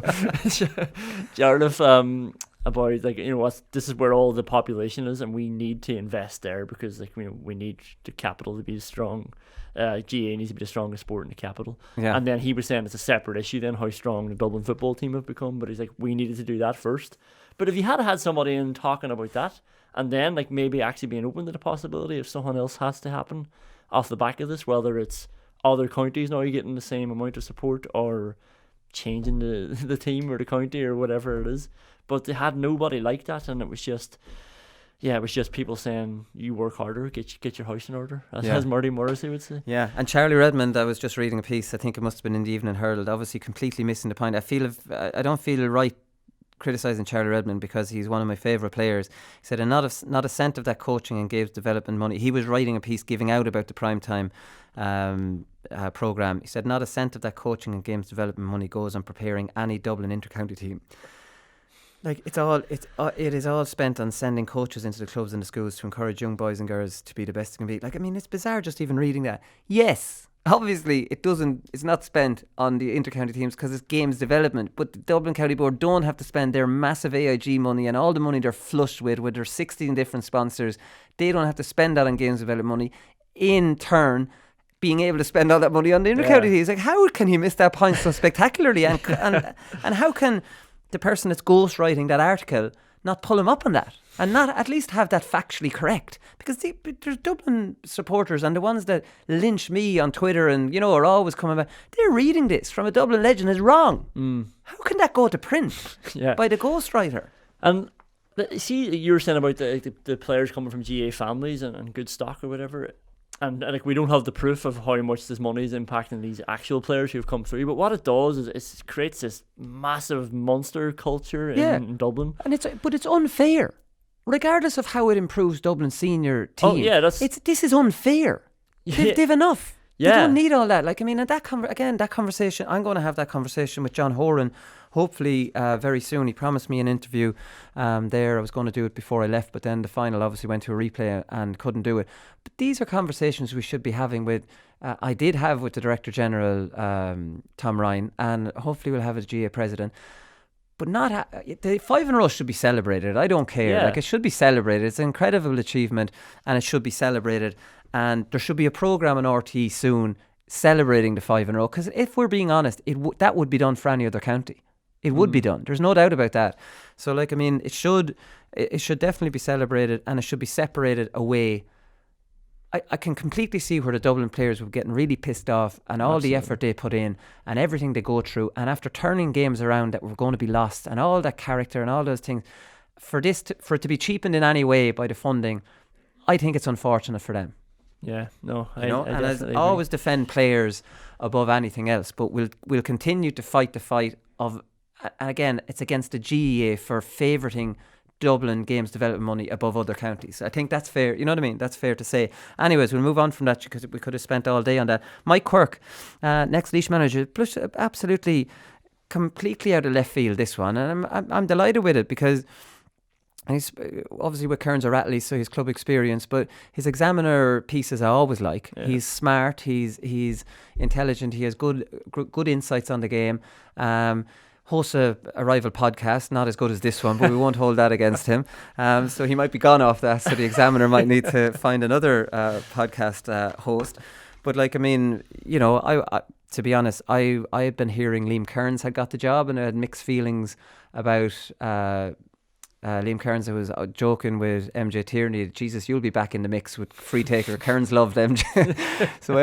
Jarlath, about, like, you know what, this is where all the population is, and we need to invest there because, like, you know, we need the capital to be strong. GAA needs to be the strongest sport in the capital. And then he was saying it's a separate issue then how strong the Dublin football team have become, but he's like, we needed to do that first. But if you had somebody in talking about that, and then like maybe actually being open to the possibility if something else has to happen off the back of this, whether it's other counties now getting the same amount of support or changing the team or the county or whatever it is. But they had nobody like that, and it was just people saying, you work harder, get your house in order, as Marty Morrissey would say. Yeah, and Charlie Redmond, I was just reading a piece, I think it must have been in the Evening Herald, obviously completely missing the point. I don't feel right criticising Charlie Redmond because he's one of my favourite players. He said, not a cent of that coaching and games development money. He was writing a piece giving out about the primetime programme. He said, not a cent of that coaching and games development money goes on preparing any Dublin inter-county team. Like, it is all spent on sending coaches into the clubs and the schools to encourage young boys and girls to be the best they can be. Like, I mean, it's bizarre just even reading that. Yes, obviously it's not spent on the inter-county teams because it's games development, but the Dublin County Board don't have to spend their massive AIG money and all the money they're flushed with their 16 different sponsors. They don't have to spend that on games development money. In turn, being able to spend all that money on the inter-county teams. Like, how can he miss that point so spectacularly? And how can the person that's ghostwriting that article not pull him up on that and not at least have that factually correct? Because there's Dublin supporters and the ones that lynch me on Twitter and, you know, are always coming back, they're reading this from a Dublin legend as wrong. How can that go to print by the ghostwriter? And see, you were saying about the players coming from GAA families and good stock or whatever. And like, we don't have the proof of how much this money is impacting these actual players who have come through. But what it does is it creates this massive monster culture in Dublin. And it's unfair, regardless of how it improves Dublin's senior team. Oh yeah, this is unfair. They've enough. They don't need all that. Like, I mean, and that conversation, I'm going to have that conversation with John Horan, hopefully very soon. He promised me an interview there. I was going to do it before I left, but then the final obviously went to a replay and couldn't do it. But these are conversations we should be having with, I did have with the Director General, Tom Ryan, and hopefully we'll have as GA President. but not the 5 in a row should be celebrated. I don't care. Yeah. Like, it should be celebrated. It's an incredible achievement, and it should be celebrated. And there should be a programme on RTE soon celebrating the 5 in a row. Because if we're being honest, that would be done for any other county. It would be done. There's no doubt about that. So, like, I mean, it should definitely be celebrated, and it should be separated away. I can completely see where the Dublin players were getting really pissed off, and all the effort they put in and everything they go through, and after turning games around that were going to be lost, and all that character and all those things, for it to be cheapened in any way by the funding, I think it's unfortunate for them. Yeah, no, I And I definitely always defend players above anything else, but we'll continue to fight the fight of, and again, it's against the GAA for favouring Dublin games development money above other counties. I think that's fair. You know what I mean? That's fair to say. Anyways, we'll move on from that because we could have spent all day on that. Mike Quirke, next Laois manager, absolutely, completely out of left field, this one, and I'm delighted with it because he's obviously with Kearns or Rattley, so his club experience, but his examiner pieces I always like. Yeah. He's smart. He's intelligent. He has good insights on the game. Hosts a rival podcast, not as good as this one, but we won't hold that against him. So he might be gone off that, so the examiner might need to find another podcast host. But, like, I mean, you know, I to be honest, I've been hearing Liam Kearns had got the job, and I had mixed feelings about Liam Kearns. I was joking with MJ Tierney, Jesus, you'll be back in the mix with free taker. Kearns loved MJ. So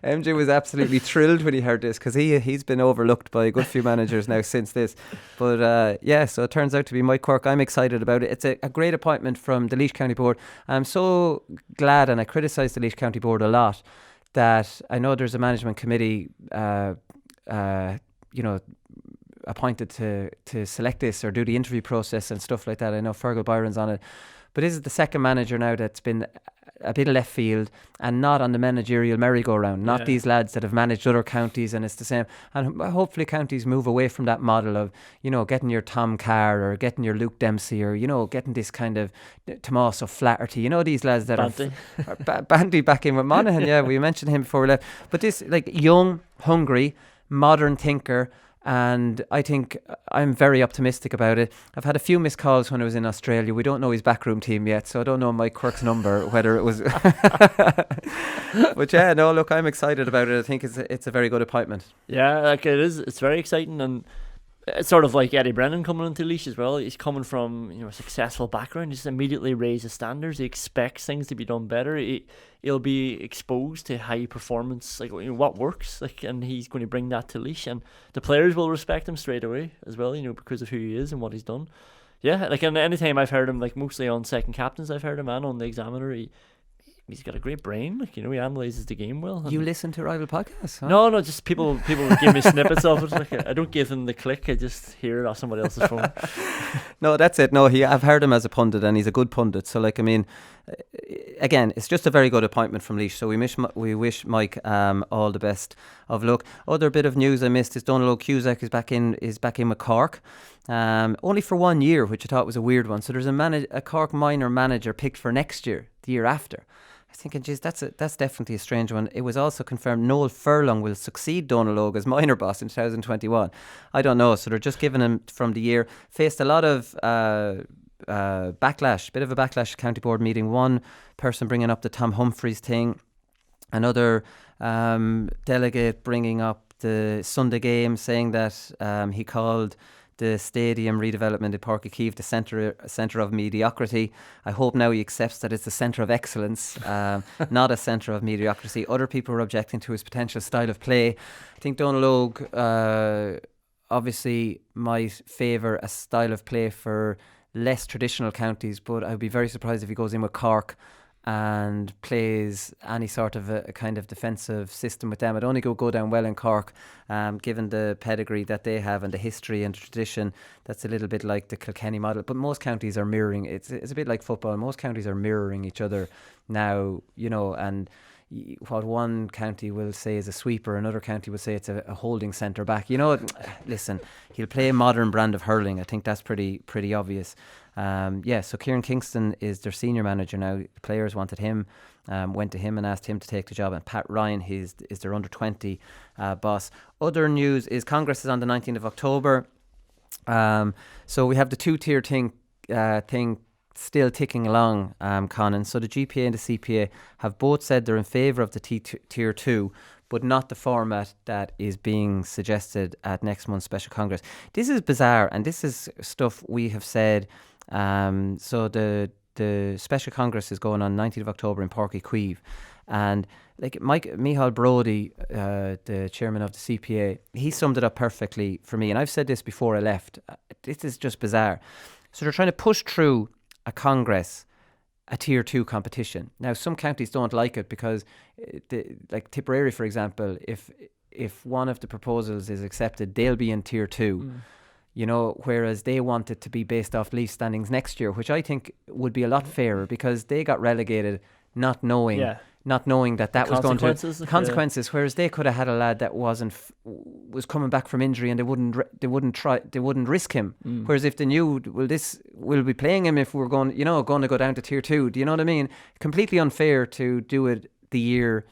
MJ was absolutely thrilled when he heard this, because he's been overlooked by a good few managers now since this. But so it turns out to be Mike Quirke. I'm excited about it. It's a great appointment from the Laois County Board. I'm so glad, and I criticise the Laois County Board a lot, that I know there's a management committee appointed to select this or do the interview process and stuff like that. I know Fergal Byron's on it, but this is the second manager now that's been a bit of left field and not on the managerial merry-go-round, not these lads that have managed other counties, and it's the same. And hopefully counties move away from that model of, you know, getting your Tom Carr or getting your Luke Dempsey or, you know, getting this kind of Tommaso Flaherty, you know, these lads that are Bandy back in with Monaghan. Yeah, we mentioned him before we left, but this, like, young, hungry, modern thinker. And I think I'm very optimistic about it. I've had a few missed calls when I was in Australia. We don't know his backroom team yet, so I don't know Mike Quirke's number, whether it was... But yeah, no, look, I'm excited about it. I think it's a very good appointment. Yeah, like, it is. It's very exciting, and it's sort of like Eddie Brennan coming into Laois as well. He's coming from, you know, a successful background. He just immediately raises standards. He expects things to be done better. He'll be exposed to high performance, like, you know, what works, like, and he's going to bring that to Laois, and the players will respect him straight away as well, you know, because of who he is and what he's done. Yeah, like, and anytime I've heard him, like, mostly on second captains, I've heard him, and on the examiner, he's got a great brain, like, you know, he analyses the game well. You listen to rival podcasts, huh? No, just people give me snippets of it. Like, I don't give them the click, I just hear it off somebody else's phone. No, that's it. No, I've heard him as a pundit, and he's a good pundit. So, like, I mean, again, it's just a very good appointment from Laois. So we wish Mike all the best of luck. Other bit of news I missed is Donald O'Cusack is back in with Cork. Only for 1 year, which I thought was a weird one. So there's a Cork minor manager picked for next year, the year after. I was thinking, geez, that's definitely a strange one. It was also confirmed Noel Furlong will succeed Donal Óg as minor boss in 2021. I don't know. So they're just giving him from the year. Faced a lot of backlash, bit of a backlash at County Board meeting. One person bringing up the Tom Humphreys thing. Another delegate bringing up the Sunday game, saying that he called the stadium redevelopment in Páirc Uí Chaoimh the centre of mediocrity. I hope now he accepts that it's a centre of excellence, not a centre of mediocrity. Other people were objecting to his potential style of play. I think Donal Óg obviously might favour a style of play for less traditional counties, but I'd be very surprised if he goes in with Cork and plays any sort of a kind of defensive system with them. It'd only go down well in Cork, given the pedigree that they have and the history and the tradition. That's a little bit like the Kilkenny model, but most counties are mirroring. It's a bit like football. Most counties are mirroring each other now, you know, and what one county will say is a sweeper, another county will say it's a holding centre back. You know, listen, he'll play a modern brand of hurling. I think that's pretty obvious. So Kieran Kingston is their senior manager now. The players wanted him, went to him and asked him to take the job, and Pat Ryan is their under-20 boss. Other news is Congress is on the 19th of October. So we have the two-tier thing still ticking along, Conán. So the GPA and the CPA have both said they're in favour of the tier 2, but not the format that is being suggested at next month's special congress. This is bizarre, and this is stuff we have said. So the special congress is going on 19th of October in Páirc Uí Chaoimh, and like Micheál Brodie, the chairman of the CPA, he summed it up perfectly for me. And I've said this before I left. This is just bizarre. So they're trying to push through a congress, a tier 2 competition. Now, some counties don't like it because, like Tipperary, for example, if one of the proposals is accepted, they'll be in tier 2. You know, whereas they want it to be based off leaf standings next year, which I think would be a lot fairer because they got relegated not knowing that was going to consequences. Whereas they could have had a lad that was coming back from injury and they wouldn't risk him. Whereas if they knew, we'll be playing him if we're going to go down to tier 2. Do you know what I mean? Completely unfair to do it the year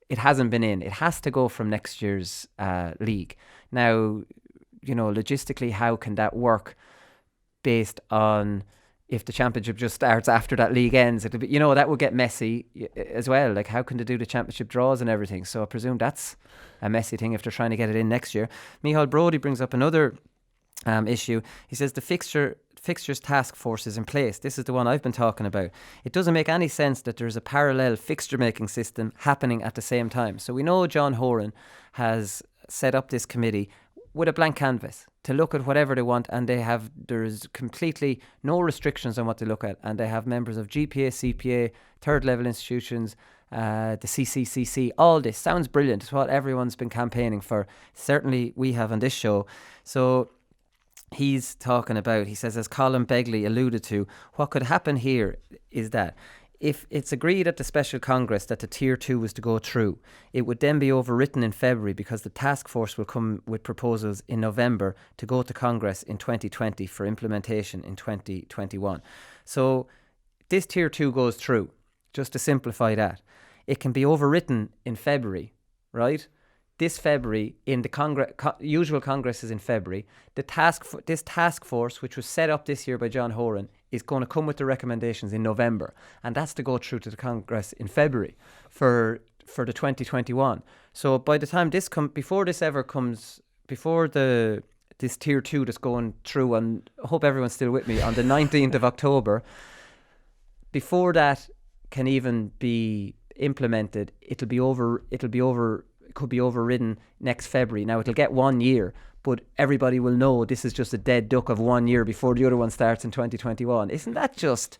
it hasn't been in. It has to go from next year's league. Now, logistically, how can that work based on if the championship just starts after that league ends? It'll be, that would get messy as well. Like, how can they do the championship draws and everything? So I presume that's a messy thing if they're trying to get it in next year. Micheál Brodie brings up another issue. He says the fixtures task force is in place. This is the one I've been talking about. It doesn't make any sense that there's a parallel fixture making system happening at the same time. So we know John Horan has set up this committee with a blank canvas to look at whatever they want, and there's completely no restrictions on what they look at, and they have members of GPA, CPA, third level institutions, the CCCC. All this sounds brilliant. It's what everyone's been campaigning for. Certainly we have on this show. So he's talking about, he says, as Colm Begley alluded to, what could happen here is that if it's agreed at the special congress that the tier 2 was to go through, it would then be overwritten in February because the task force will come with proposals in November to go to Congress in 2020 for implementation in 2021. So this tier 2 goes through. Just to simplify that, it can be overwritten in February, right? This February, in the usual congress is in February. This task force, which was set up this year by John Horan, is going to come with the recommendations in November, and that's to go through to the Congress in February for the 2021. So by the time before this tier 2 that's going through, and I hope everyone's still with me, on the 19th of October, before that can even be implemented, it could be overridden next February. Now it'll get 1 year, but everybody will know this is just a dead duck of 1 year before the other one starts in 2021. Isn't that just,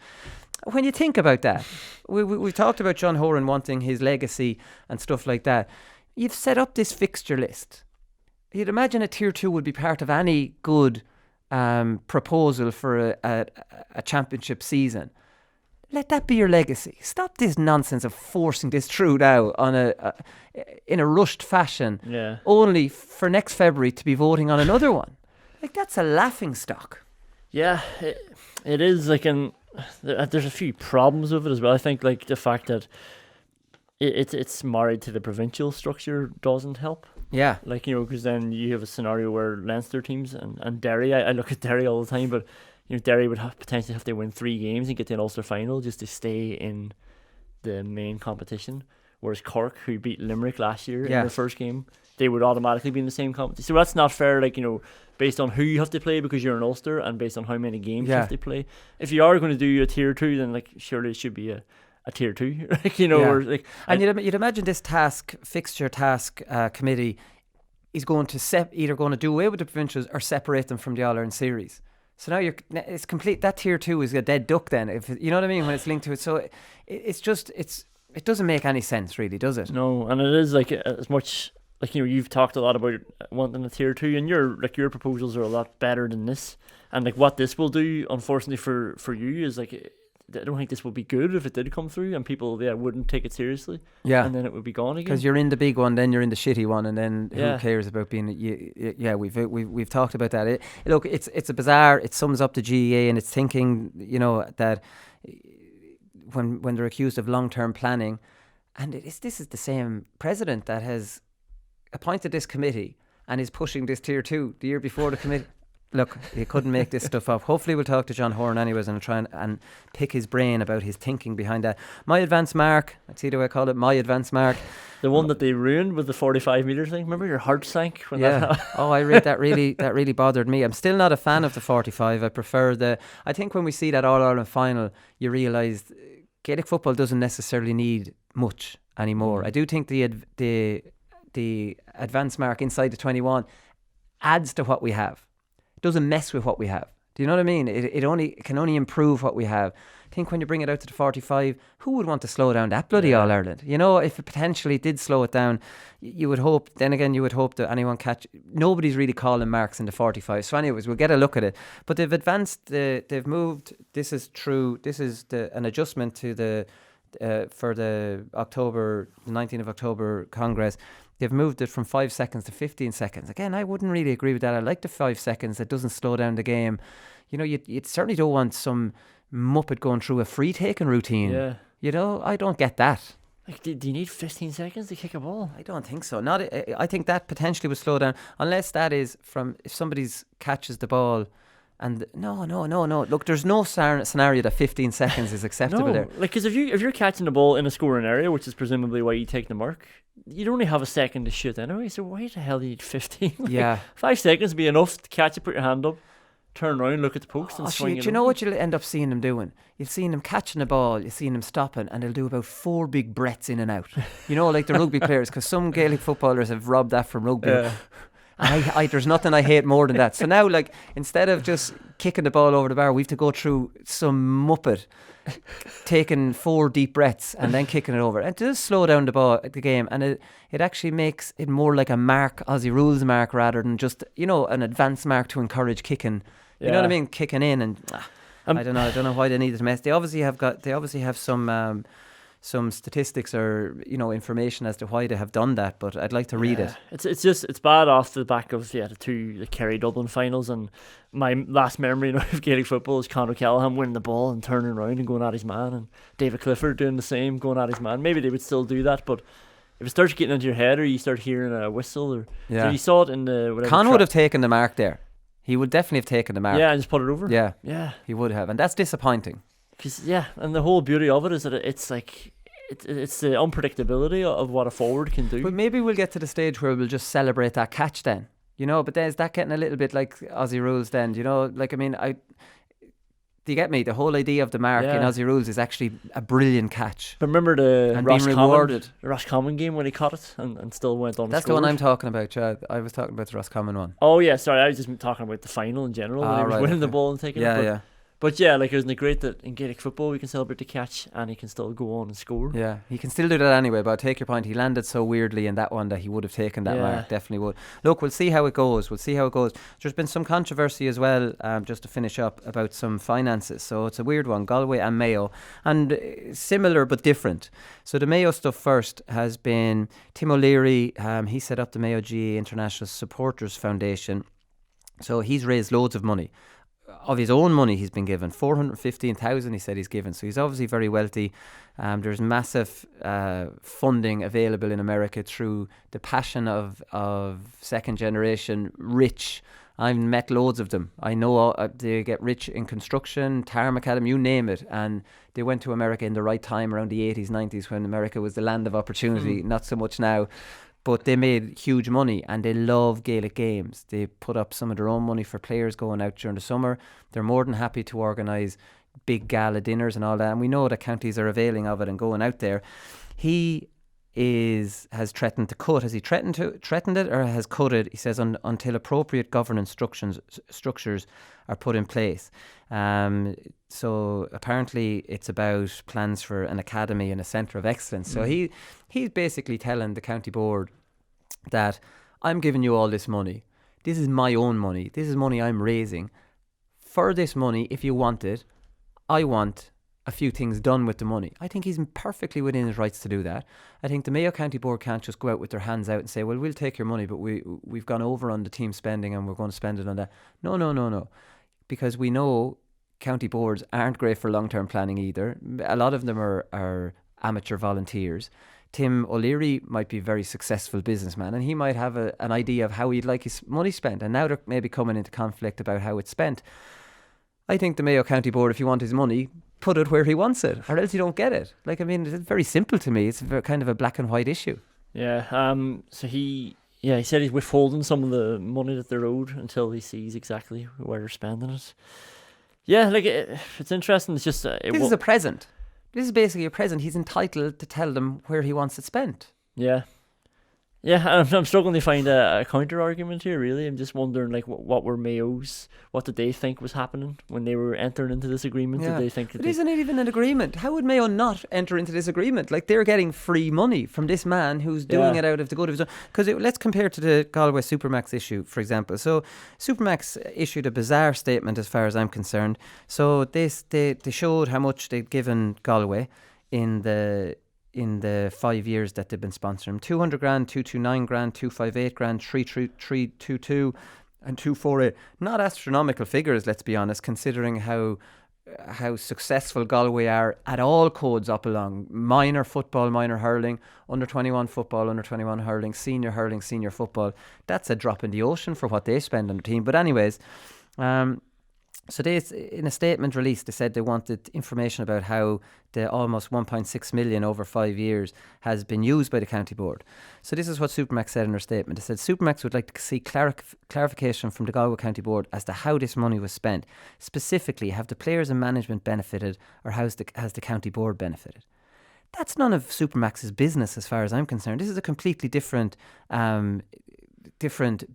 when you think about that, we've talked about John Horan wanting his legacy and stuff like that. You've set up this fixture list. You'd imagine a tier 2 would be part of any good proposal for a championship season. Let that be your legacy. Stop this nonsense of forcing this through now in a rushed fashion, only for next February to be voting on another one. Like, that's a laughing stock. Yeah, it is. Like, there's a few problems with it as well. I think, like, the fact that it's married to the provincial structure doesn't help. Yeah. Like, because then you have a scenario where Leinster teams and Derry, I look at Derry all the time, but Derry would potentially have to win 3 games and get to an Ulster final just to stay in the main competition. Whereas Cork, who beat Limerick last year in their first game, they would automatically be in the same competition. So that's not fair, like, based on who you have to play because you're an Ulster and based on how many games you have to play. If you are going to do a tier 2, then, like, surely it should be a tier 2. Like, or, like, and you'd imagine this fixture task committee is going to either going to do away with the provincials or separate them from the All-Ireland series. So now it's complete. That tier 2 is a dead duck then, if you know what I mean, when it's linked to it. So it doesn't make any sense, really, does it? No, and it is, like, as much, like, you've talked a lot about wanting a tier 2, and your proposals are a lot better than this. And, like, what this will do, unfortunately for you, is, like, I don't think this would be good if it did come through and people wouldn't take it seriously. Yeah. And then it would be gone again. Because you're in the big one, then you're in the shitty one, and then who cares about being... We've talked about that. Look, it's a bizarre... It sums up the GAA and its thinking, that when they're accused of long-term planning, and this is the same president that has appointed this committee and is pushing this tier 2 the year before the committee... Look, you couldn't make this stuff up. Hopefully we'll talk to John Horan anyways and try and pick his brain about his thinking behind that. My advance mark, I see the way I call it, my advance mark. The one that they ruined with the 45 metre thing. Remember your heart sank when that happened? Oh, I read that really bothered me. I'm still not a fan of the 45. I prefer I think when we see that All-Ireland final, you realise Gaelic football doesn't necessarily need much anymore. I do think the advance mark inside the 21 adds to what we have. It doesn't mess with what we have. Do you know what I mean? It can only improve what we have. I think when you bring it out to the 45, who would want to slow down that bloody All-Ireland? You know, if it potentially did slow it down, you would hope, then again, you would hope that anyone nobody's really calling marks in the 45. So anyways, we'll get a look at it. But they've advanced, they've moved, this is an adjustment to for the 19th of October Congress. They've moved it from 5 seconds to 15 seconds. Again, I wouldn't really agree with that. I like the 5 seconds. It doesn't slow down the game. You know, you certainly don't want some muppet going through a free-taking routine. Yeah. You know, I don't get that. Like, do you need 15 seconds to kick a ball? I don't think so. I think that potentially would slow down, unless that is if somebody catches the ball. And no. Look, there's no scenario that 15 seconds is acceptable there. Like, because if you're catching the ball in a scoring area, which is presumably why you take the mark, you'd only have a second to shoot anyway. So why the hell do you need 15? Like, 5 seconds would be enough to catch it, put your hand up, turn around, look at the post, and swing it. Do you know what you'll end up seeing them doing? You'll see them catching the ball, you'll see them stopping, and they'll do about 4 big breaths in and out. You know, like the rugby players, because some Gaelic footballers have robbed that from rugby. And there's nothing I hate more than that. So now, like, instead of just kicking the ball over the bar, we have to go through some muppet taking 4 deep breaths and then kicking it over. It does slow down the game, and it actually makes it more like a Aussie rules mark rather than just, you know, an advanced mark to encourage kicking. You know what I mean? Kicking in, and I don't know why they needed to mess. They obviously have some statistics or, you know, information as to why they have done that, but I'd like to read it. It's bad off the back of the Kerry Dublin finals, and my last memory of Gaelic football is Conor Callahan winning the ball and turning around and going at his man, and David Clifford doing the same, going at his man. Maybe they would still do that, but if it starts getting into your head or you start hearing a whistle, so you saw it in the Con would have taken the mark there. He would definitely have taken the mark. Yeah, and just put it over. Yeah, he would have, and that's disappointing. And the whole beauty of it is that it's like it's the unpredictability of what a forward can do. But maybe we'll get to the stage where we'll just celebrate that catch then, you know. But then is that getting a little bit like Aussie rules then? You know, like, I mean, do you get me? The whole idea of the mark in Aussie rules is actually a brilliant catch. But remember the rewarded Roscommon game when he caught it and still went on. That's the one I'm talking about, Chad. I was talking about the Roscommon one. Oh yeah, sorry, I was just talking about the final in general when he was winning the ball and taking it. But yeah, like, isn't it great that in Gaelic football we can celebrate the catch and he can still go on and score? Yeah, he can still do that anyway, but I take your point. He landed so weirdly in that one that he would have taken that mark, definitely would. Look, we'll see how it goes. There's been some controversy as well, just to finish up, about some finances. So it's a weird one, Galway and Mayo, and similar but different. So the Mayo stuff first has been Tim O'Leary. He set up the Mayo GAA International Supporters Foundation. So he's raised loads of money. Of his own money, he's been given 415,000. He said he's given, so he's obviously very wealthy. There's massive funding available in America through the passion of second generation rich. I've met loads of them. I know they get rich in construction, tarmac academy, you name it, and they went to America in the right time around the 80s, 90s, when America was the land of opportunity. Not so much now. But they made huge money, and they love Gaelic games. They put up some of their own money for players going out during the summer. They're more than happy to organise big gala dinners and all that. And we know that counties are availing of it and going out there. He has threatened to cut. Has he threatened it or has cut it? He says until appropriate governance structures are put in place. So apparently it's about plans for an academy and a centre of excellence. So he's basically telling the county board that I'm giving you all this money. This is my own money. This is money I'm raising. For this money, if you want it, I want a few things done with the money. I think he's perfectly within his rights to do that. I think the Mayo County Board can't just go out with their hands out and say, well, we'll take your money, but we've gone over on the team spending and we're going to spend it on that. No. Because we know county boards aren't great for long-term planning either. A lot of them are amateur volunteers. Tim O'Leary might be a very successful businessman, and he might have an idea of how he'd like his money spent, and now they're maybe coming into conflict about how it's spent. I think the Mayo County Board, if you want his money, put it where he wants it, or else you don't get it. Like, I mean, it's very simple to me. It's kind of a black and white issue. Yeah. So he said he's withholding some of the money that they're owed until he sees exactly where they're spending it. Yeah, like it's interesting. It's just this is a present. This is basically a present. He's entitled to tell them where he wants it spent. Yeah. I'm struggling to find a counter argument here. Really, I'm just wondering, like, what were Mayo's? What did they think was happening when they were entering into this agreement? Yeah. Did they think that But isn't it even an agreement? How would Mayo not enter into this agreement? Like, they're getting free money from this man who's doing it out of the good of his own. Because let's compare to the Galway Supermax issue, for example. So Supermax issued a bizarre statement, as far as I'm concerned. So they showed how much they'd given Galway in the 5 years that they've been sponsoring. 200 grand, 229 grand, 258 grand, 322 and 248. Not astronomical figures, let's be honest, considering how successful Galway are at all codes up along. Minor football, minor hurling, under 21 football, under 21 hurling, senior football. That's a drop in the ocean for what they spend on the team. But anyways, so they, in a statement released, they said they wanted information about how the almost 1.6 million over 5 years has been used by the county board. So this is what Supermax said in their statement. They said Supermax would like to see clarification from the Galway County Board as to how this money was spent. Specifically, have the players and management benefited, or has the county board benefited? That's none of Supermax's business, as far as I'm concerned. This is a completely different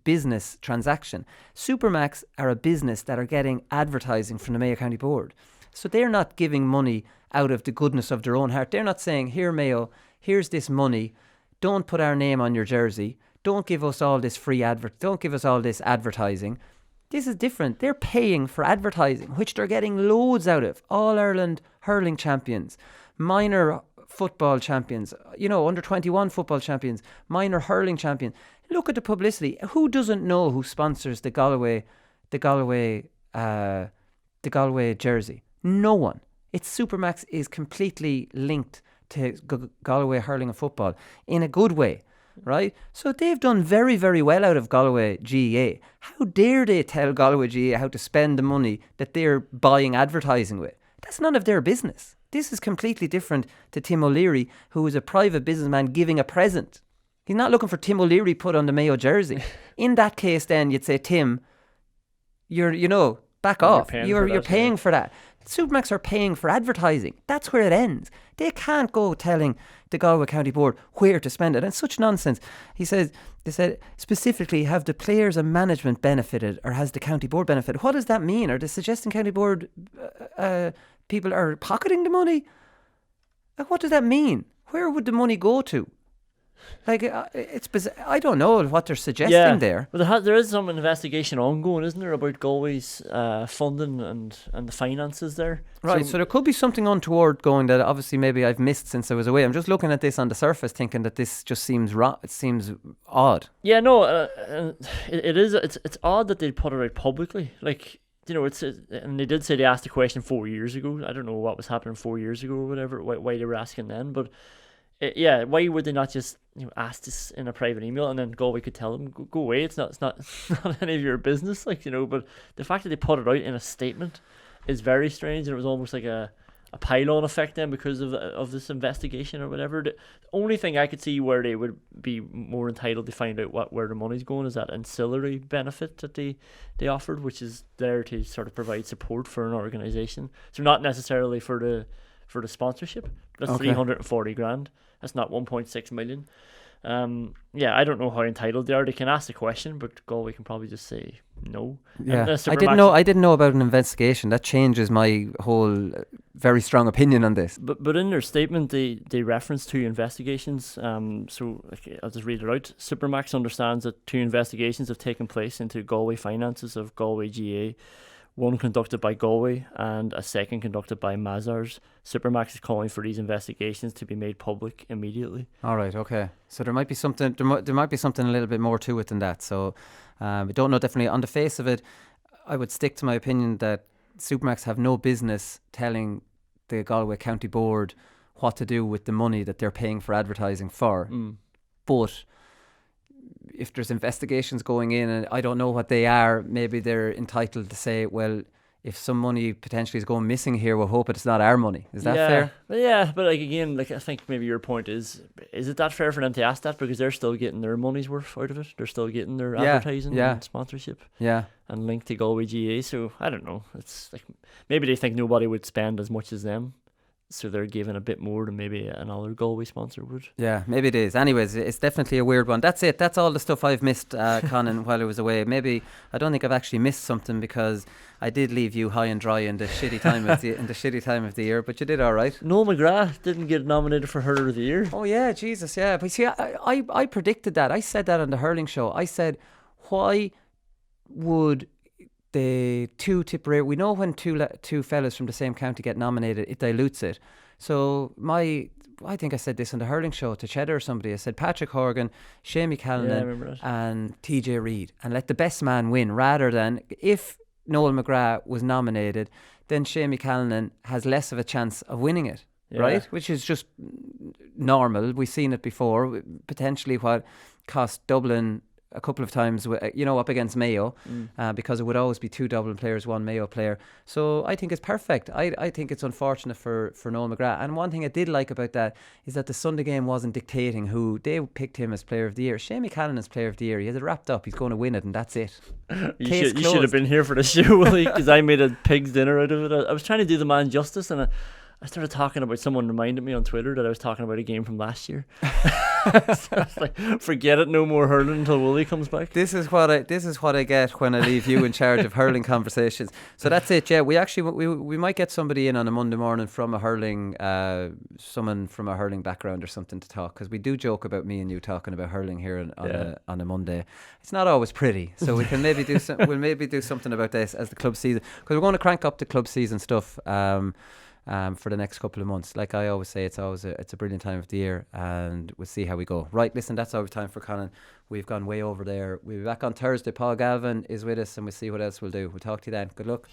business transaction. Supermax are a business that are getting advertising from the Mayo County Board. So they're not giving money out of the goodness of their own heart. They're not saying, here Mayo, here's this money, don't put our name on your jersey, don't give us all this don't give us all this advertising. This is different. They're paying for advertising, which they're getting loads out of. All-Ireland hurling champions, minor football champions, under 21 football champions, minor hurling champions. Look at the publicity. Who doesn't know who sponsors the Galway jersey? No one. Supermax is completely linked to Galway hurling and football in a good way, right? So they've done very, very well out of Galway GAA. How dare they tell Galway GAA how to spend the money that they're buying advertising with? That's none of their business. This is completely different to Tim O'Leary, who is a private businessman giving a present. He's not looking for Tim O'Leary put on the Mayo jersey. In that case, then you'd say, Tim, back off. You're paying for that. Supermax are paying for advertising. That's where it ends. They can't go telling the Galway County Board where to spend it. And such nonsense. They said specifically, have the players and management benefited, or has the county board benefited? What does that mean? Are they suggesting county board people are pocketing the money? What does that mean? Where would the money go to? Like, it's bizarre. I don't know what they're suggesting there. Well, there is some investigation ongoing, isn't there, about Galway's funding and the finances there. Right, so there could be something untoward going that obviously maybe I've missed since I was away. I'm just looking at this on the surface thinking that this just seems it seems odd. Yeah, no, it is. It's odd that they put it out publicly. Like, and they did say they asked the question 4 years ago. I don't know what was happening 4 years ago or whatever, why they were asking then, but why would they not just ask this in a private email, and then Galway could tell them, go away, it's not not any of your business, but the fact that they put it out in a statement is very strange, and it was almost like a pile-on effect then because of this investigation or whatever. The only thing I could see where they would be more entitled to find out where the money's going is that ancillary benefit that they offered, which is there to sort of provide support for an organisation. So not necessarily for the sponsorship. That's 340 grand. That's not 1.6 million. I don't know how entitled they are. They can ask the question, but Galway can probably just say no. Yeah, I didn't know about an investigation. That changes my whole very strong opinion on this. But in their statement, they reference 2 investigations. So I'll just read it out. Supermax understands that 2 investigations have taken place into Galway finances of Galway GAA. One conducted by Galway and a second conducted by Mazars. Supermax is calling for these investigations to be made public immediately. All right, okay. So there might be something. There might be something a little bit more to it than that. So we don't know definitely. On the face of it, I would stick to my opinion that Supermax have no business telling the Galway County Board what to do with the money that they're paying for advertising for. But if there's investigations going in, and I don't know what they are, maybe they're entitled to say, well, if some money potentially is going missing here, we'll hope it's not our money. Is that fair? Yeah, but like again, like I think maybe your point is it that fair for them to ask that, because they're still getting their money's worth out of it. They're still getting their advertising and sponsorship. Yeah. And linked to Galway GAA. So I don't know. It's like maybe they think nobody would spend as much as them, so they're giving a bit more than maybe another Galway sponsor would. Yeah, maybe it is. Anyways, it's definitely a weird one. That's it. That's all the stuff I've missed, Conán, while I was away. Maybe I don't think I've actually missed something, because I did leave you high and dry in the shitty time of the year. But you did all right. Noel McGrath didn't get nominated for Hurler of the Year. Oh yeah, Jesus, yeah. But see, I predicted that. I said that on the hurling show. I said, why would the two Tipperary, we know when two fellas from the same county get nominated, it dilutes it. So I think I said this on the hurling show to Cheddar or somebody. I said Patrick Horgan, Shamie Callanan and TJ Reid, and let the best man win, rather than if Noel McGrath was nominated, then Shamie Callanan has less of a chance of winning it. Right? Which is just normal. We've seen it before. Potentially what cost Dublin a couple of times, up against Mayo, because it would always be two Dublin players, one Mayo player. So I think it's perfect. I think it's unfortunate for Noel McGrath. And one thing I did like about that is that the Sunday game wasn't dictating who. They picked him as Player of the Year. Shamie Callanan's Player of the Year. He has it wrapped up. He's going to win it, and that's it. You should have been here for the show, Willie, because I made a pig's dinner out of it. I was trying to do the man justice, and I started talking about, someone reminded me on Twitter that I was talking about a game from last year. So I was like, forget it, no more hurling until Wooly comes back. This is what I get when I leave you in charge of hurling conversations. So that's it. Yeah, we might get somebody in on a Monday morning from a hurling, someone from a hurling background or something to talk, because we do joke about me and you talking about hurling here on a Monday. It's not always pretty, so we can maybe do we'll maybe do something about this as the club season, because we're going to crank up the club season stuff. For the next couple of months. Like I always say, it's a brilliant time of the year, and we'll see how we go. Right, listen, that's all the time for Conán. We've gone way over there. We'll be back on Thursday. Paul Galvin is with us, and we'll see what else we'll do. We'll talk to you then. Good luck.